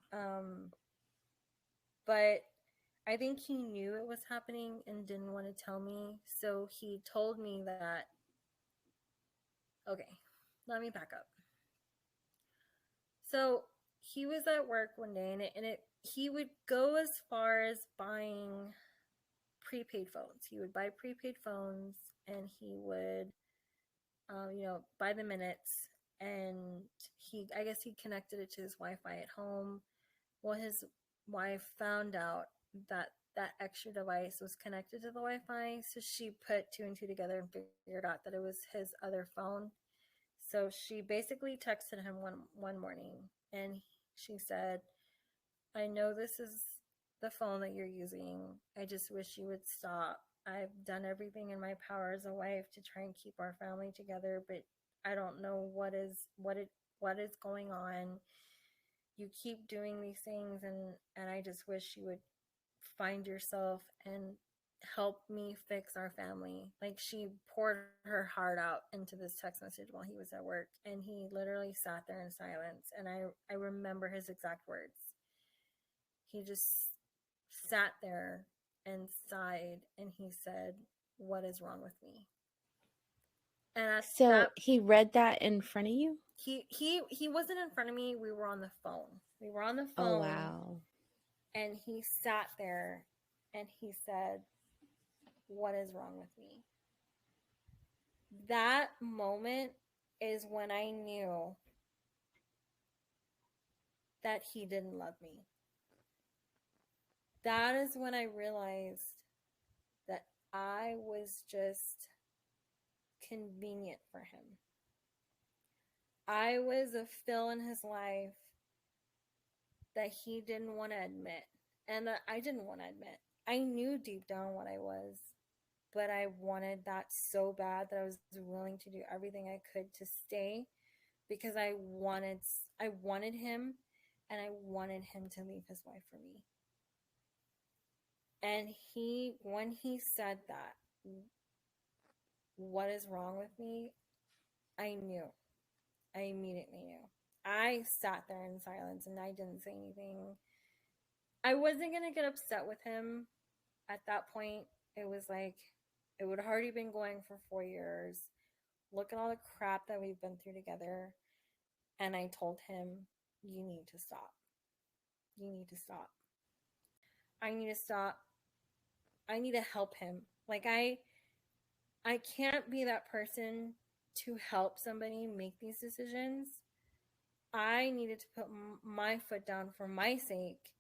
Speaker 2: But I think he knew it was happening and didn't want to tell me. So he told me that, okay, let me back up. So he was at work one day, and he would go as far as buying prepaid phones. He would buy prepaid phones, and he would, buy the minutes. And I guess he connected it to his Wi-Fi at home. Well, his wife found out that that extra device was connected to the Wi-Fi, so she put two and two together and figured out that it was his other phone. So she basically texted him one morning, and she said, I know this is the phone that you're using. I just wish you would stop. I've done everything in my power as a wife to try and keep our family together, but I don't know what is going on. You keep doing these things, and I just wish you would find yourself and help me fix our family. Like, she poured her heart out into this text message while he was at work, and he literally sat there in silence. And I remember his exact words. He just sat there and sighed, and he said, what is wrong with me? And at
Speaker 1: So,
Speaker 2: that,
Speaker 1: he read that in front of you?
Speaker 2: he wasn't in front of me. We were on the phone.
Speaker 1: Oh, wow.
Speaker 2: And he sat there and he said, what is wrong with me? That moment is when I knew that he didn't love me. That is when I realized that I was just convenient for him. I was a fill in his life that he didn't want to admit, and that I didn't want to admit. I knew deep down what I was, but I wanted that so bad that I was willing to do everything I could to stay, because I wanted him, and I wanted him to leave his wife for me. And when he said that, what is wrong with me? I knew. I immediately knew. I sat there in silence and I didn't say anything. I wasn't going to get upset with him at that point. It was like, it would have already been going for 4 years. Look at all the crap that we've been through together. And I told him, you need to stop. You need to stop. I need to stop. I need to help him. Like, I can't be that person to help somebody make these decisions, I needed to put my foot down for my sake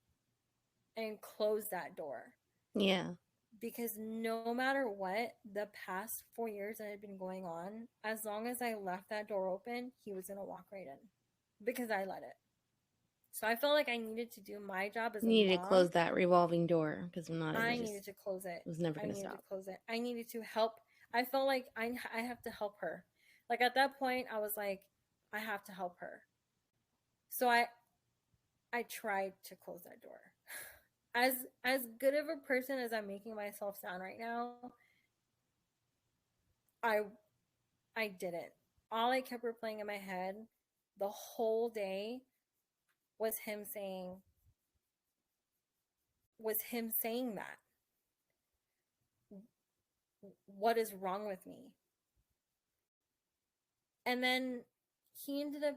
Speaker 2: and close that door.
Speaker 1: Yeah.
Speaker 2: Because no matter what, the past 4 years that had been going on, as long as I left that door open, he was going to walk right in because I let it. So I felt like I needed to do my job as
Speaker 1: You
Speaker 2: a
Speaker 1: needed to
Speaker 2: mom.
Speaker 1: close that revolving door because if not,
Speaker 2: I needed to close it.
Speaker 1: it was never
Speaker 2: I
Speaker 1: going to
Speaker 2: needed to
Speaker 1: stop.
Speaker 2: close it. I needed to help. I felt like I have to help her. Like at that point, I was like, I have to help her. So I tried to close that door. As good of a person as I'm making myself sound right now, I I didn't. All I kept replaying in my head the whole day was him saying that. What is wrong with me? And then he ended up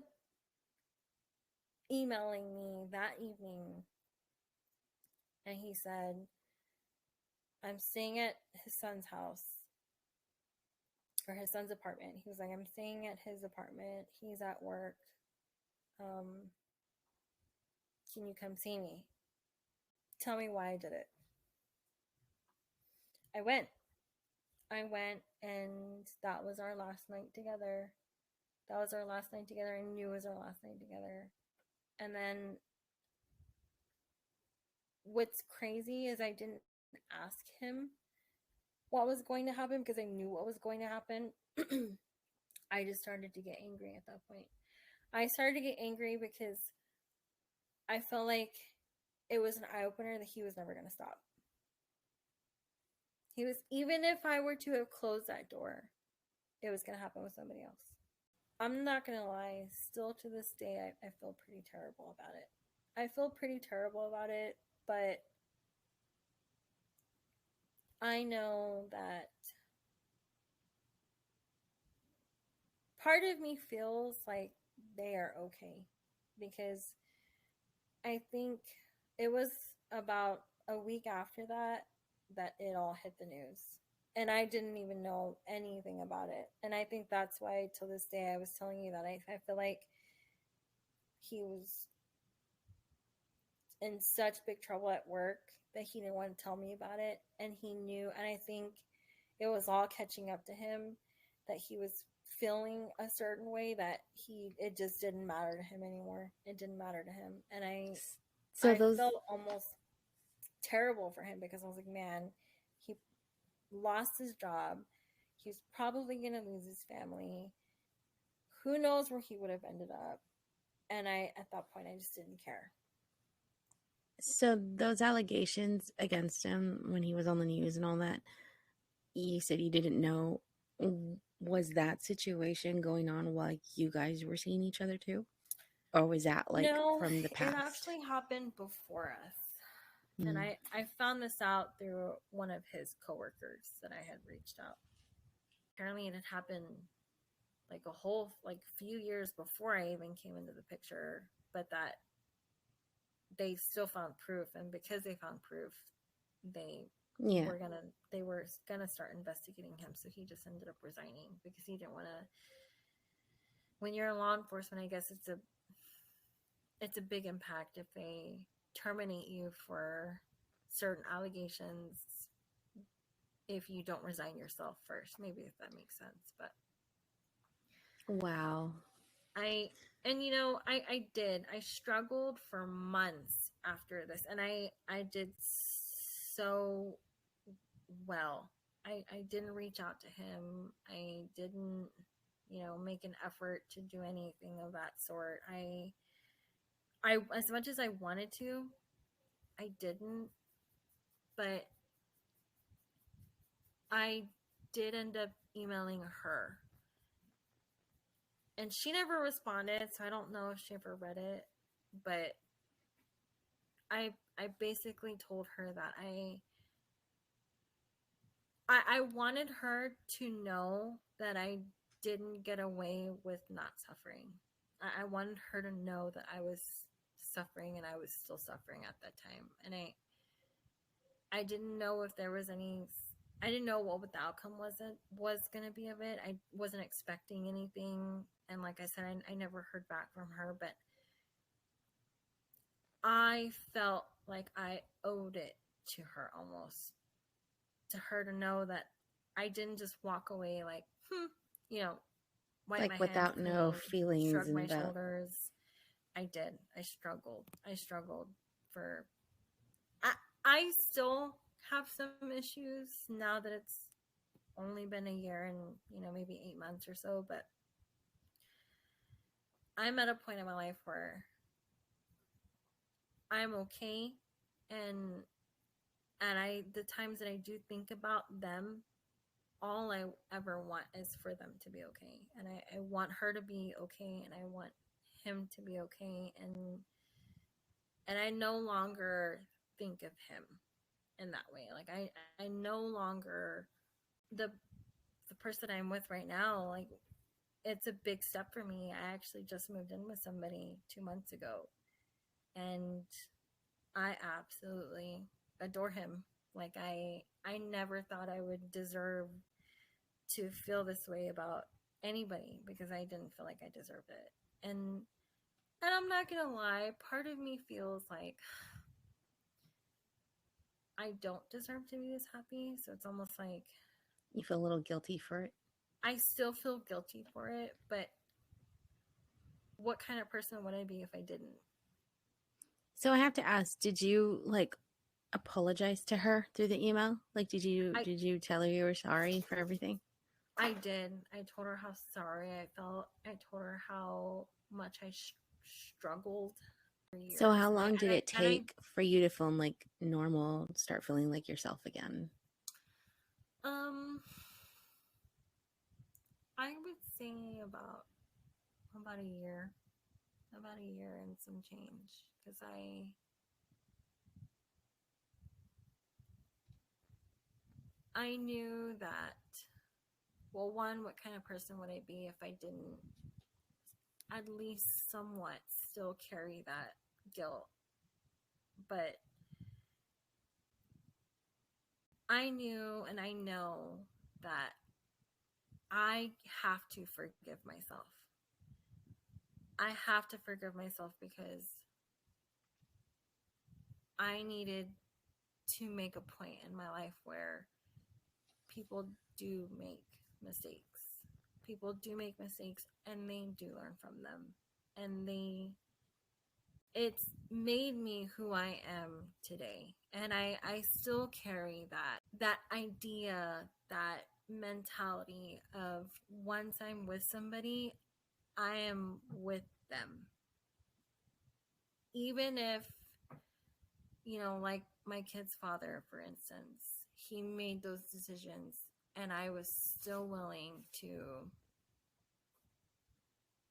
Speaker 2: emailing me that evening and he said, I'm staying at his son's house or his son's apartment. He was like, I'm staying at his apartment. He's at work. Can you come see me? Tell me why I did it. I went. And that was our last night together. That was our last night together. I knew it was our last night together. And then what's crazy is I didn't ask him what was going to happen because I knew what was going to happen. I just started to get angry at that point. I started to get angry because I felt like it was an eye opener that he was never going to stop. He was, even if I were to have closed that door, it was going to happen with somebody else. I'm not going to lie, still to this day, I feel pretty terrible about it. I feel pretty terrible about it, but I know that part of me feels like they are okay because I think it was about a week after that it all hit the news. And I didn't even know anything about it. And I think that's why, till this day, I was telling you that I feel like he was in such big trouble at work that he didn't want to tell me about it. And he knew, and I think it was all catching up to him that he was feeling a certain way that it just didn't matter to him anymore. It didn't matter to him. And I felt almost terrible for him because I was like, man, he lost his job. He's probably going to lose his family. Who knows where he would have ended up? And at that point, I just didn't care.
Speaker 1: So those allegations against him when he was on the news and all that, you said you didn't know. Was that situation going on while you guys were seeing each other too? Or was that like from the past?
Speaker 2: It actually happened before us. And I found this out through one of his coworkers that I had reached out. Apparently it had happened like a whole few years before I even came into the picture, but that they still found proof, and because they found proof, they were gonna start investigating him. So he just ended up resigning because he didn't want to. When you're in law enforcement, I guess it's a big impact if they terminate you for certain allegations if you don't resign yourself first. Maybe, if that makes sense. But
Speaker 1: wow.
Speaker 2: I did. I struggled for months after this, and I did so well. I didn't reach out to him. I didn't, make an effort to do anything of that sort. I as much as I wanted to, I didn't, but I did end up emailing her. And she never responded, so I don't know if she ever read it, but I basically told her that I wanted her to know that I didn't get away with not suffering. I wanted her to know that I was suffering, and I was still suffering at that time. And I didn't know if there was I didn't know what the outcome was going to be of it. I wasn't expecting anything, and like I said, I never heard back from her, but I felt like I owed it to her, almost, to her to know that I didn't just walk away like, you know, wipe my
Speaker 1: Like
Speaker 2: hands
Speaker 1: without no
Speaker 2: clean,
Speaker 1: feelings
Speaker 2: shrug my
Speaker 1: and that.
Speaker 2: shoulders. I did. I struggled. I struggled for. I still have some issues now that it's only been a year and, maybe 8 months or so, but I'm at a point in my life where I'm okay, and the times that I do think about them, all I ever want is for them to be okay, and I want her to be okay, and I want him to be okay, and I no longer think of him in that way. Like I no longer, the person I'm with right now, like, it's a big step for me. I actually just moved in with somebody 2 months ago, and I absolutely adore him. Like I never thought I would deserve to feel this way about anybody, because I didn't feel like I deserved it. And I'm not gonna lie, part of me feels like I don't deserve to be this happy. So it's almost like
Speaker 1: You feel a little guilty for it.
Speaker 2: I still feel guilty for it, but what kind of person would I be if I didn't?
Speaker 1: So I have to ask, did you like apologize to her through the email? Like
Speaker 2: I
Speaker 1: did you tell her you were sorry for everything?
Speaker 2: I did. I told her how sorry I felt. I told her how much I struggled for
Speaker 1: So
Speaker 2: years,
Speaker 1: how
Speaker 2: and I
Speaker 1: long did
Speaker 2: and I
Speaker 1: it
Speaker 2: and I
Speaker 1: take for you to feel like normal, start feeling like yourself again?
Speaker 2: um I would say about a year, and some change, because I knew that, well, one, what kind of person would I be if I didn't at least somewhat still carry that guilt? But I knew, and I know that I have to forgive myself. I have to forgive myself because I needed to make a point in my life where people do make mistakes. People do make mistakes, and they do learn from them. And it's made me who I am today. And I still carry that idea, that mentality of, once I'm with somebody, I am with them. Even if, like my kid's father, for instance, he made those decisions, and I was still willing to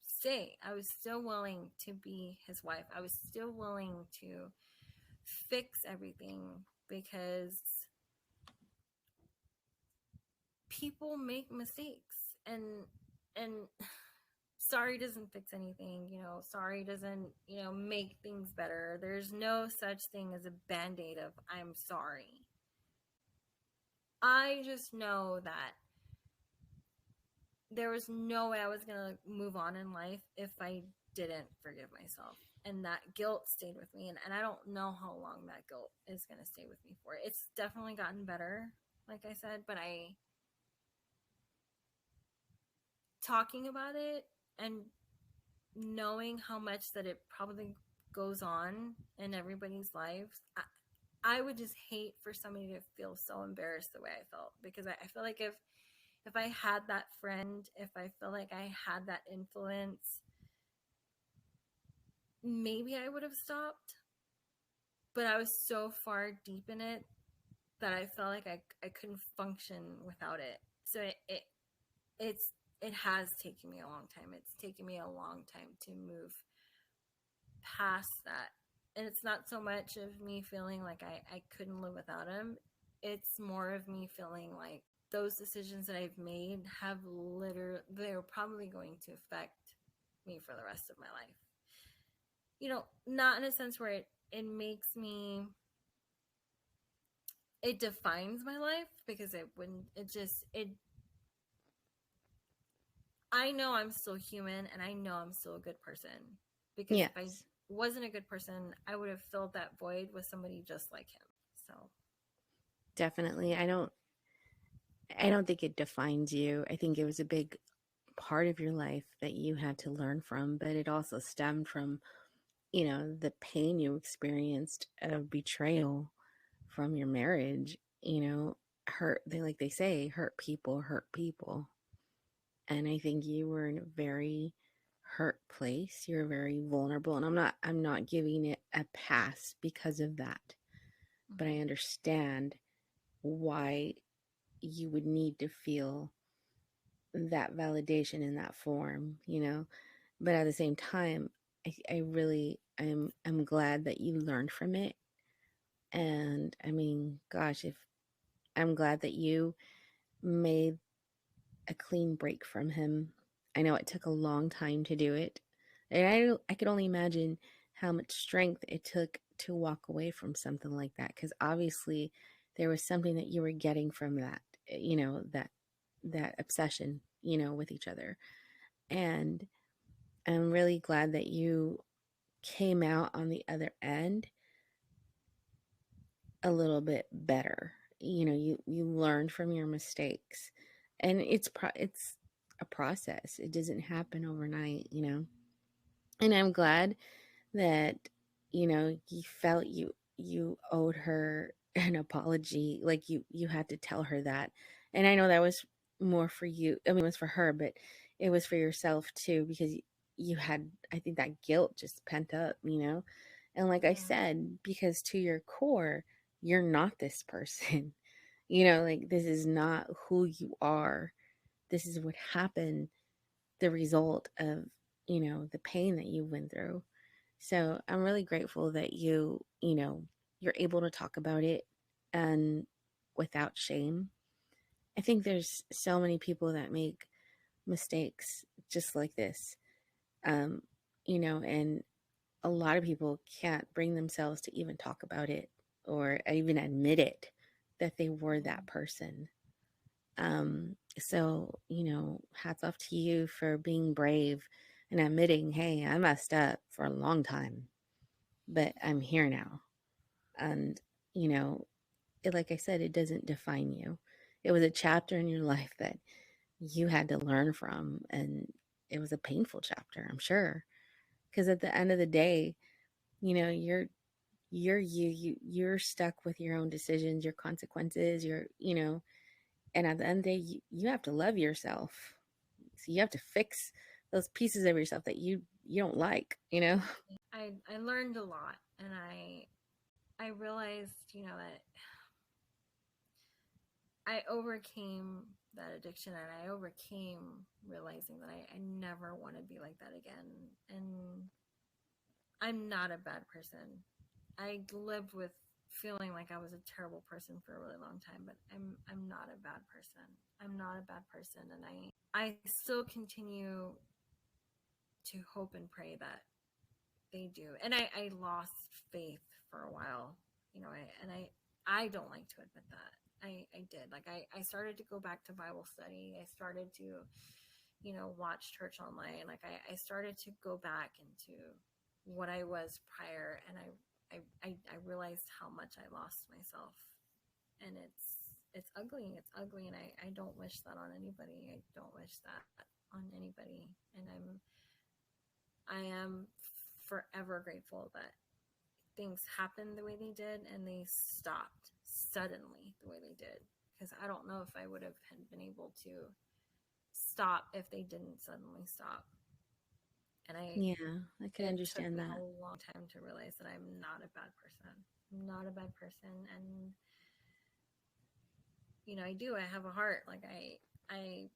Speaker 2: stay. I was still willing to be his wife. I was still willing to fix everything, because people make mistakes, and sorry doesn't fix anything. Sorry doesn't, make things better. There's no such thing as a band-aid of I'm sorry. I just know that there was no way I was going to move on in life if I didn't forgive myself. And that guilt stayed with me. And I don't know how long that guilt is going to stay with me for. It's definitely gotten better, like I said, but talking about it and knowing how much that it probably goes on in everybody's lives, I would just hate for somebody to feel so embarrassed the way I felt, because I feel like if I had that friend, if I feel like I had that influence, maybe I would have stopped. But I was so far deep in it that I felt like I couldn't function without it. So it has taken me a long time. It's taken me a long time to move past that. And it's not so much of me feeling like I couldn't live without him. It's more of me feeling like those decisions that I've made have they're probably going to affect me for the rest of my life. Not in a sense where it makes me it defines my life because it wouldn't, it just, it, I know I'm still human and I know I'm still a good person because if I
Speaker 1: Yes,
Speaker 2: wasn't a good person, I would have filled that void with somebody just like him. So,
Speaker 1: definitely. I don't think it defines you. I think it was a big part of your life that you had to learn from, but it also stemmed from, the pain you experienced of betrayal from your marriage, hurt, they like they say, hurt people. And I think you were in a very hurt place. You're very vulnerable. And I'm not giving it a pass because of that. But I
Speaker 2: mhm.
Speaker 1: understand why you would need to feel that validation in that form. But at the same time, I really I'm glad that you learned from it. And I mean, gosh, if I'm glad that you made a clean break from him. I know it took a long time to do it. And I could only imagine how much strength it took to walk away from something like that, because obviously there was something that you were getting from that, that obsession, with each other. And I'm really glad that you came out on the other end a little bit better. You learned from your mistakes, and it's a process. It doesn't happen overnight. And I'm glad that you felt you owed her an apology, like you had to tell her that. And I know that was more for you. I mean, it was for her, but it was for yourself too, because you had, I think, that guilt just pent up. And like I
Speaker 2: Yeah.
Speaker 1: said, because to your core, you're not this person. Like, this is not who you are. This is what happened, the result of the pain that you went through. So I'm really grateful that you're able to talk about it, and without shame. I think there's so many people that make mistakes just like this. um and a lot of people can't bring themselves to even talk about it, or even admit it, that they were that
Speaker 2: Mhm.
Speaker 1: person. So, hats off to you for being brave and admitting, hey, I messed up for a long time, but I'm here now. And, you know, like I said, it doesn't define you. It was a chapter in your life that you had to learn from. And it was a painful chapter, I'm sure. Because at the end of the day, you're stuck with your own decisions, your consequences, and at the end of the day, you have to love yourself. So you have to fix those pieces of yourself that you don't like.
Speaker 2: I learned a lot, and I realized, that I overcame that addiction, and I overcame realizing that I never want to be like that again. And I'm not a bad person. I lived with feeling like I was a terrible person for a really long time, but I'm not a bad person. I'm not a bad person, and I still continue to hope and pray that they do. And I lost faith for a while, I don't like to admit that. I did. Like I started to go back to Bible study. I started to, watch church online. Like I started to go back into what I was prior, and I realized how much I lost myself. And it's ugly. It's ugly, and I don't wish that on anybody. I don't wish that on anybody. And I am forever grateful that things happened the way they did and they stopped suddenly the way they did, because I don't know if I would have been able to stop if they didn't suddenly stop. And
Speaker 1: Yeah, I can
Speaker 2: it took
Speaker 1: understand
Speaker 2: me a
Speaker 1: that.
Speaker 2: long time to realize that I'm not a bad person. I'm not a bad person. And I have a heart. Like I I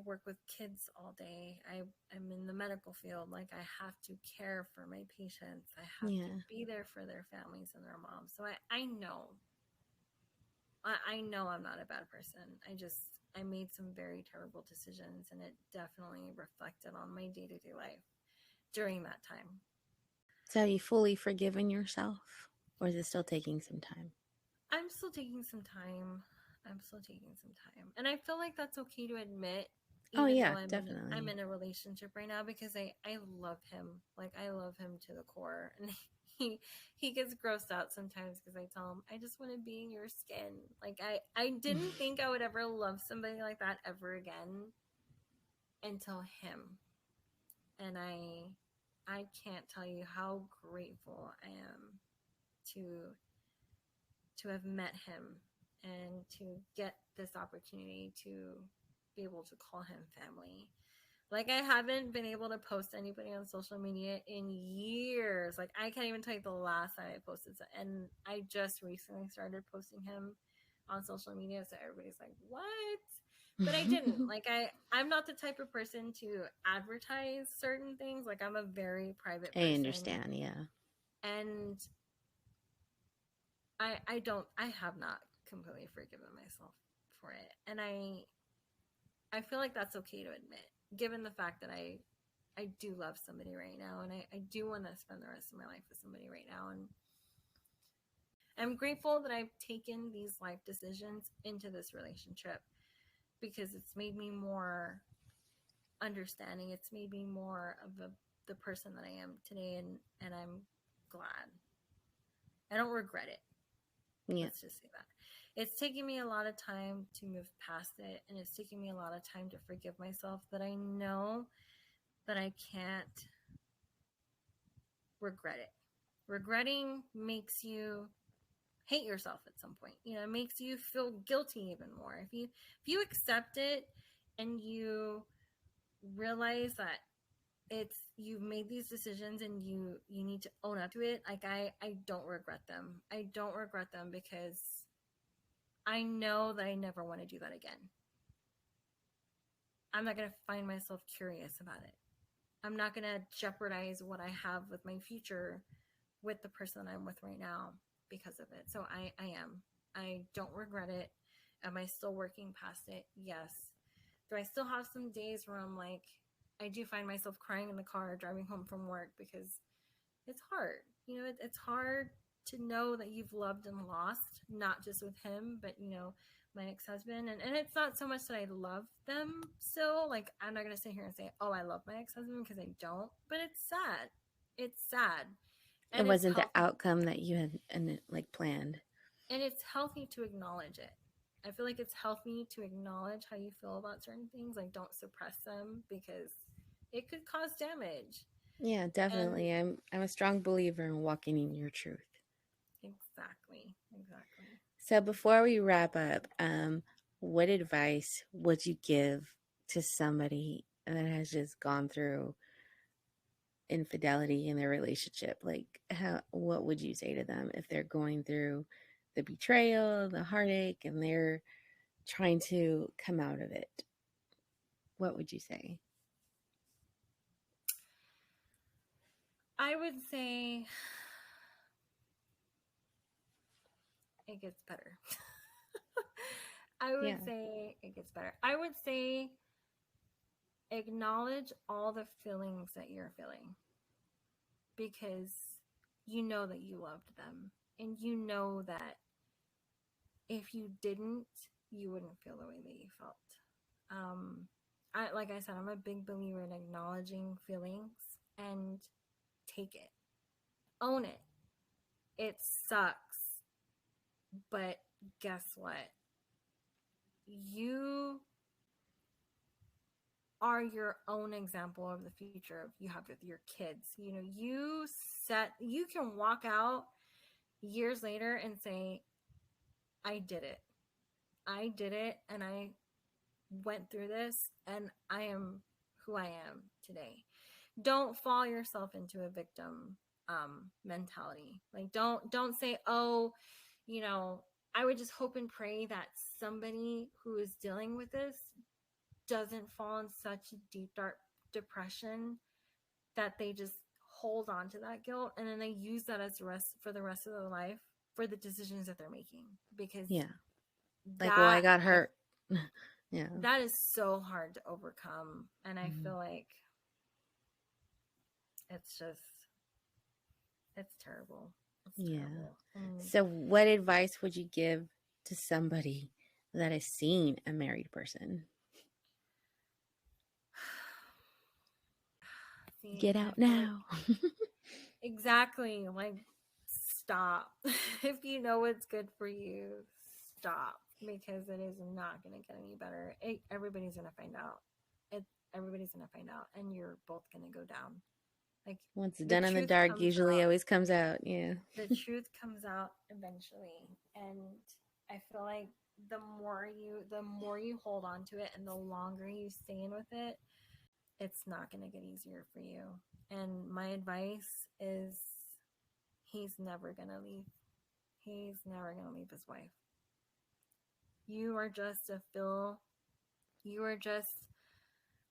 Speaker 2: work with kids all day. I'm in the medical field. Like, I have to care for my patients. I have to
Speaker 1: Yeah.
Speaker 2: be there for their families and their moms. So I know I'm not a bad person. I made some very terrible decisions, and it definitely reflected on my day-to-day life during that time.
Speaker 1: So have you fully forgiven yourself, or is it still taking some time?
Speaker 2: I'm still taking some time. I'm still taking some time. And I feel like that's okay to admit,
Speaker 1: Oh
Speaker 2: even though
Speaker 1: yeah,
Speaker 2: I'm
Speaker 1: definitely.
Speaker 2: in a relationship right now, because I love him. Like I love him to the core. And he he gets grossed out sometimes because I tell him I just want to be in your skin. Like I didn't think I would ever love somebody like that ever again until him. And I can't tell you how grateful I am to have met him and to get this opportunity to be able to call him family. Like I haven't been able to post anybody on social media in years. Like I can't even tell you the last time I posted, and I just recently started posting him on social media, so everybody's like, "What?" But I didn't. Like I'm not the type of person to advertise certain things. Like I'm a very private
Speaker 1: I
Speaker 2: person,
Speaker 1: understand, yeah.
Speaker 2: and I have not completely forgiven myself for it. And I feel like that's okay to admit, given the fact that I do love somebody right now, and I do want to spend the rest of my life with somebody right now. And I'm grateful that I've taken these life decisions into this relationship, because it's made me more understanding. It's made me more of the person that I am today, and I'm glad. I don't regret it.
Speaker 1: Yeah.
Speaker 2: Let's just say that. It's taken me a lot of time to move past it, and it's taken me a lot of time to forgive myself, that I know that I can't regret it. Regretting makes you hate yourself at some point. You know, it makes you feel guilty even more. If you accept it and you realize that it's you've made these decisions and you need to own up to it, like I don't regret them. I don't regret them because I know that I never want to do that again. I'm not going to find myself curious about it. I'm not going to jeopardize what I have with my future with the person that I'm with right now because of it. So I am. I don't regret it. Am I still working past it? Yes. Do I still have some days where I'm like, I do find myself crying in the car driving home from work, because it's hard. You know, it's hard to know that you've loved and lost, not just with him, but, my ex-husband. And it's not so much that I love them still. Like, I'm not going to sit here and say, oh, I love my ex-husband, because I don't. But it's sad. It's sad.
Speaker 1: It
Speaker 2: And it's
Speaker 1: wasn't the
Speaker 2: healthy.
Speaker 1: outcome that you had like planned.
Speaker 2: And it's healthy to acknowledge it. I feel like it's healthy to acknowledge how you feel about certain things. Like, don't suppress them, because it could cause damage.
Speaker 1: Yeah,
Speaker 2: And
Speaker 1: definitely. I'm a strong believer in walking in your truth.
Speaker 2: exactly, exactly.
Speaker 1: So before we wrap up, what advice would you give to somebody that has just gone through infidelity in their relationship? Like, what would you say to them if they're going through the betrayal, the heartache, and they're trying to come out of it? What would you say?
Speaker 2: I would say it gets better. I
Speaker 1: Yeah,
Speaker 2: would say it gets better. I would say acknowledge all the feelings that you're feeling, because you know that you loved them, and you know that if you didn't, you wouldn't feel the way that you felt. Like I said, I'm a big believer in acknowledging feelings and take it, own it. It sucks, but guess what? You are your own example of the future you have with your kids. You can walk out years later and say, I did it. I did it, and I went through this, and I am who I am today. Don't fall yourself into a victim mentality. Like don't say, oh, you know, I would just hope and pray that somebody who is dealing with this doesn't fall in such a deep dark depression that they just hold on to that guilt, and then they use that as the rest of their life for the decisions that they're making, because
Speaker 1: yeah. Like, well, I
Speaker 2: that
Speaker 1: got
Speaker 2: I
Speaker 1: hurt. Yeah.
Speaker 2: that is so hard to overcome. And I
Speaker 1: Mhm.
Speaker 2: feel like it's just it's terrible. It's
Speaker 1: Yeah.
Speaker 2: terrible. And
Speaker 1: So, what advice would you give to somebody that has seen a married person?
Speaker 2: see,
Speaker 1: Get
Speaker 2: I
Speaker 1: out
Speaker 2: feel like
Speaker 1: now.
Speaker 2: exactly like stop. If you know what's good for you, stop because it is not going to get any better. Everybody's going to find out. It everybody's going to find out, and you're both going to go down. Like
Speaker 1: What's
Speaker 2: the
Speaker 1: done in the
Speaker 2: truth
Speaker 1: dark
Speaker 2: comes
Speaker 1: usually
Speaker 2: out.
Speaker 1: always comes out. Yeah.
Speaker 2: The truth comes out eventually, and I feel like the more you hold on to it, and the longer you stay in with it, it's not going to get easier for you. And my advice is he's never going to leave. He's never going to leave his wife. You are just a fill. You are just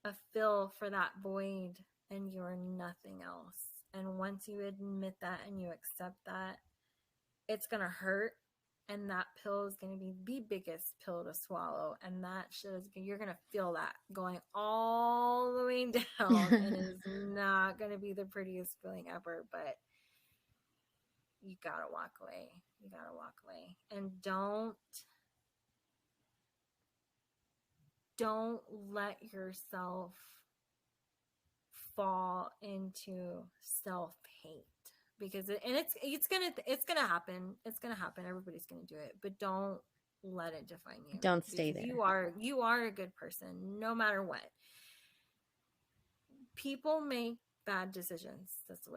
Speaker 2: a fill for that void, and you're nothing else. And once you admit that and you accept that, it's going to hurt. And that pill is going to be the biggest pill to swallow. And that shit is, you're going to feel that going all the way down. And it's not going to be the prettiest feeling ever. But you got to walk away. You got to walk away. And don't let yourself fall into self-hate because it's gonna happen. It's gonna happen. Everybody's gonna do it, but don't let it define you
Speaker 1: Don't stay
Speaker 2: because
Speaker 1: there.
Speaker 2: you are a good person no matter what. People make bad decisions. That's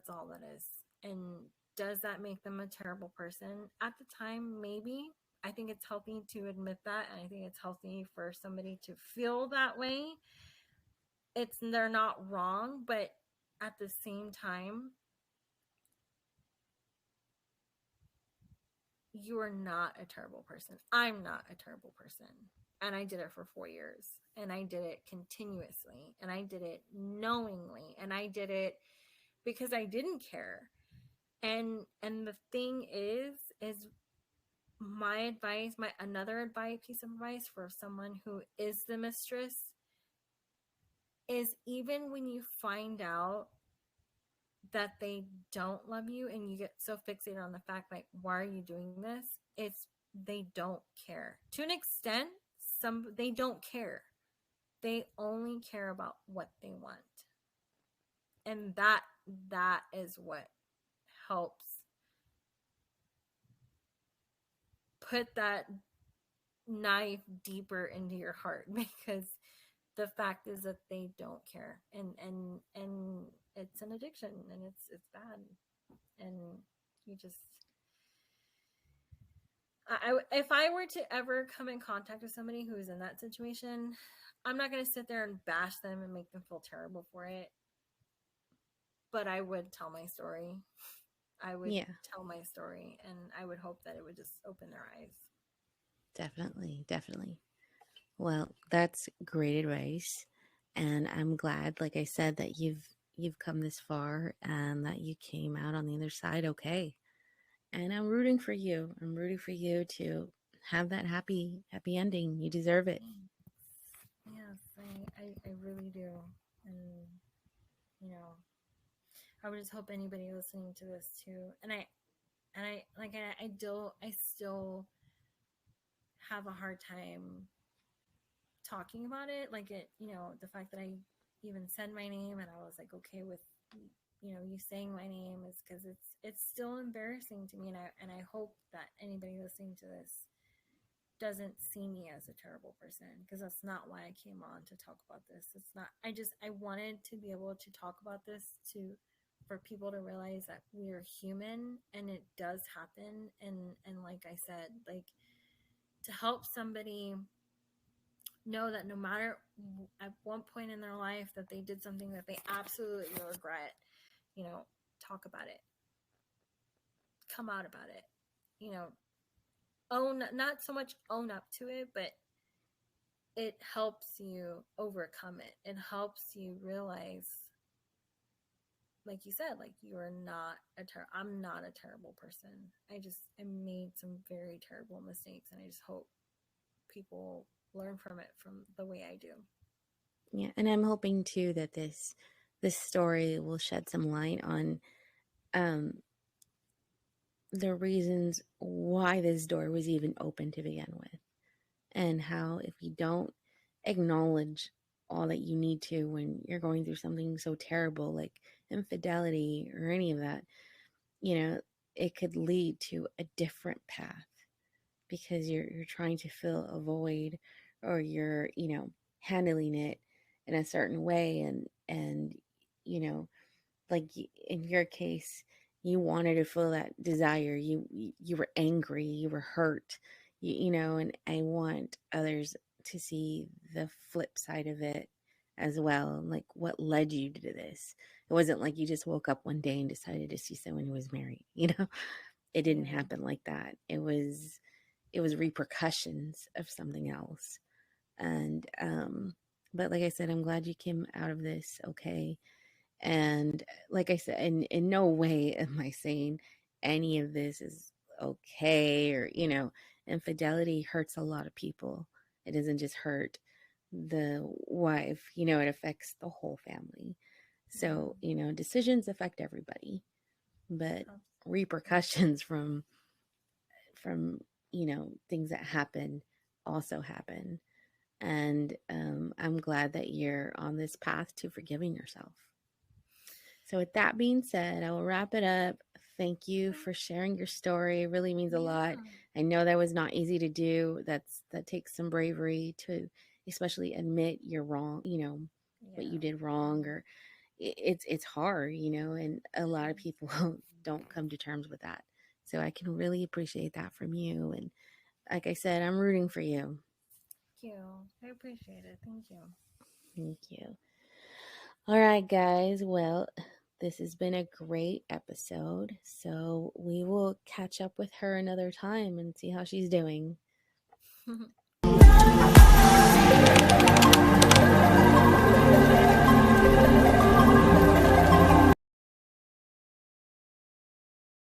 Speaker 2: all that is. And does that make them a terrible person at the time? Maybe. I think it's healthy to admit that, and I think it's healthy for somebody to feel that way. They're not wrong, but at the same time, you are not a terrible person. I'm not a terrible person. And I did it for 4 years. And I did it continuously. And I did it knowingly. And I did it because I didn't care. And the thing is my advice, my another advice piece of advice for someone who is the mistress is even when you find out that they don't love you and you get so fixated on the fact like why are you doing this, it's they don't care to an extent. Some they don't care, they only care about what they want, and that is what helps put that knife deeper into your heart because the fact is that they don't care, and it's an addiction, and it's bad, and you just if I were to ever come in contact with somebody who is in that situation, I'm not going to sit there and bash them and make them feel terrible for it. But I would tell my story. I would
Speaker 1: Yeah,
Speaker 2: tell my story, and I would hope that it would just open their eyes.
Speaker 1: definitely. Definitely. Well, that's great advice. And I'm glad, like I said, that you've come this far and that you came out on the other side okay. And I'm rooting for you. I'm rooting for you to have that happy ending. You deserve it.
Speaker 2: Yes, I really do. And, you know, I would just hope anybody listening to this too. I still have a hard time talking about it. Like the fact that I even said my name and I was like okay with you saying my name is because it's still embarrassing to me, and I hope that anybody listening to this doesn't see me as a terrible person because that's not why I came on to talk about this. It's not. I wanted to be able to talk about this to for people to realize that we are human and it does happen, and like I said, like to help somebody know that no matter at one point in their life that they did something that they absolutely regret, talk about it, come out about it, you know, own, not so much own up to it, but it helps you overcome it. It helps you realize, like you said, like you are not I'm not a terrible person. I made some very terrible mistakes, and I just hope people learn from it from the way I do.
Speaker 1: Yeah, and I'm hoping too that this story will shed some light on um the reasons why this door was even open to begin with, and how if you don't acknowledge all that you need to when you're going through something so terrible like infidelity or any of that, you know, it could lead to a different path because you're trying to fill a void, or you're, handling it in a certain way, and you know, like in your case, you wanted to feel that desire. You were angry, you were hurt, and I want others to see the flip side of it as well, like what led you to this. It wasn't like you just woke up one day and decided to see someone who was married. It didn't
Speaker 2: Yeah.
Speaker 1: happen like that. It was repercussions of something else. And but like I said, I'm glad you came out of this okay. And like I said, in no way am I saying any of this is okay, or infidelity hurts a lot of people. It doesn't just hurt the wife, it affects the whole family. So,
Speaker 2: Yeah.
Speaker 1: decisions affect everybody, but
Speaker 2: Absolutely.
Speaker 1: repercussions from things that happen also happen. And I'm glad that you're on this path to forgiving yourself. So, with that being said, I will wrap it up. Thank you
Speaker 2: Okay.
Speaker 1: for sharing your story. It really means a lot.
Speaker 2: Yeah.
Speaker 1: I know that was not easy to do. That takes some bravery to, especially admit you're wrong. What you
Speaker 2: Yeah.
Speaker 1: did wrong, or it's hard. And a lot of people don't come to terms with that. So I can really appreciate that from you. And like I said, I'm rooting for you.
Speaker 2: Thank you. I appreciate it. Thank you.
Speaker 1: Thank you. All right, guys. Well, this has been a great episode. So we will catch up with her another time and see how she's doing.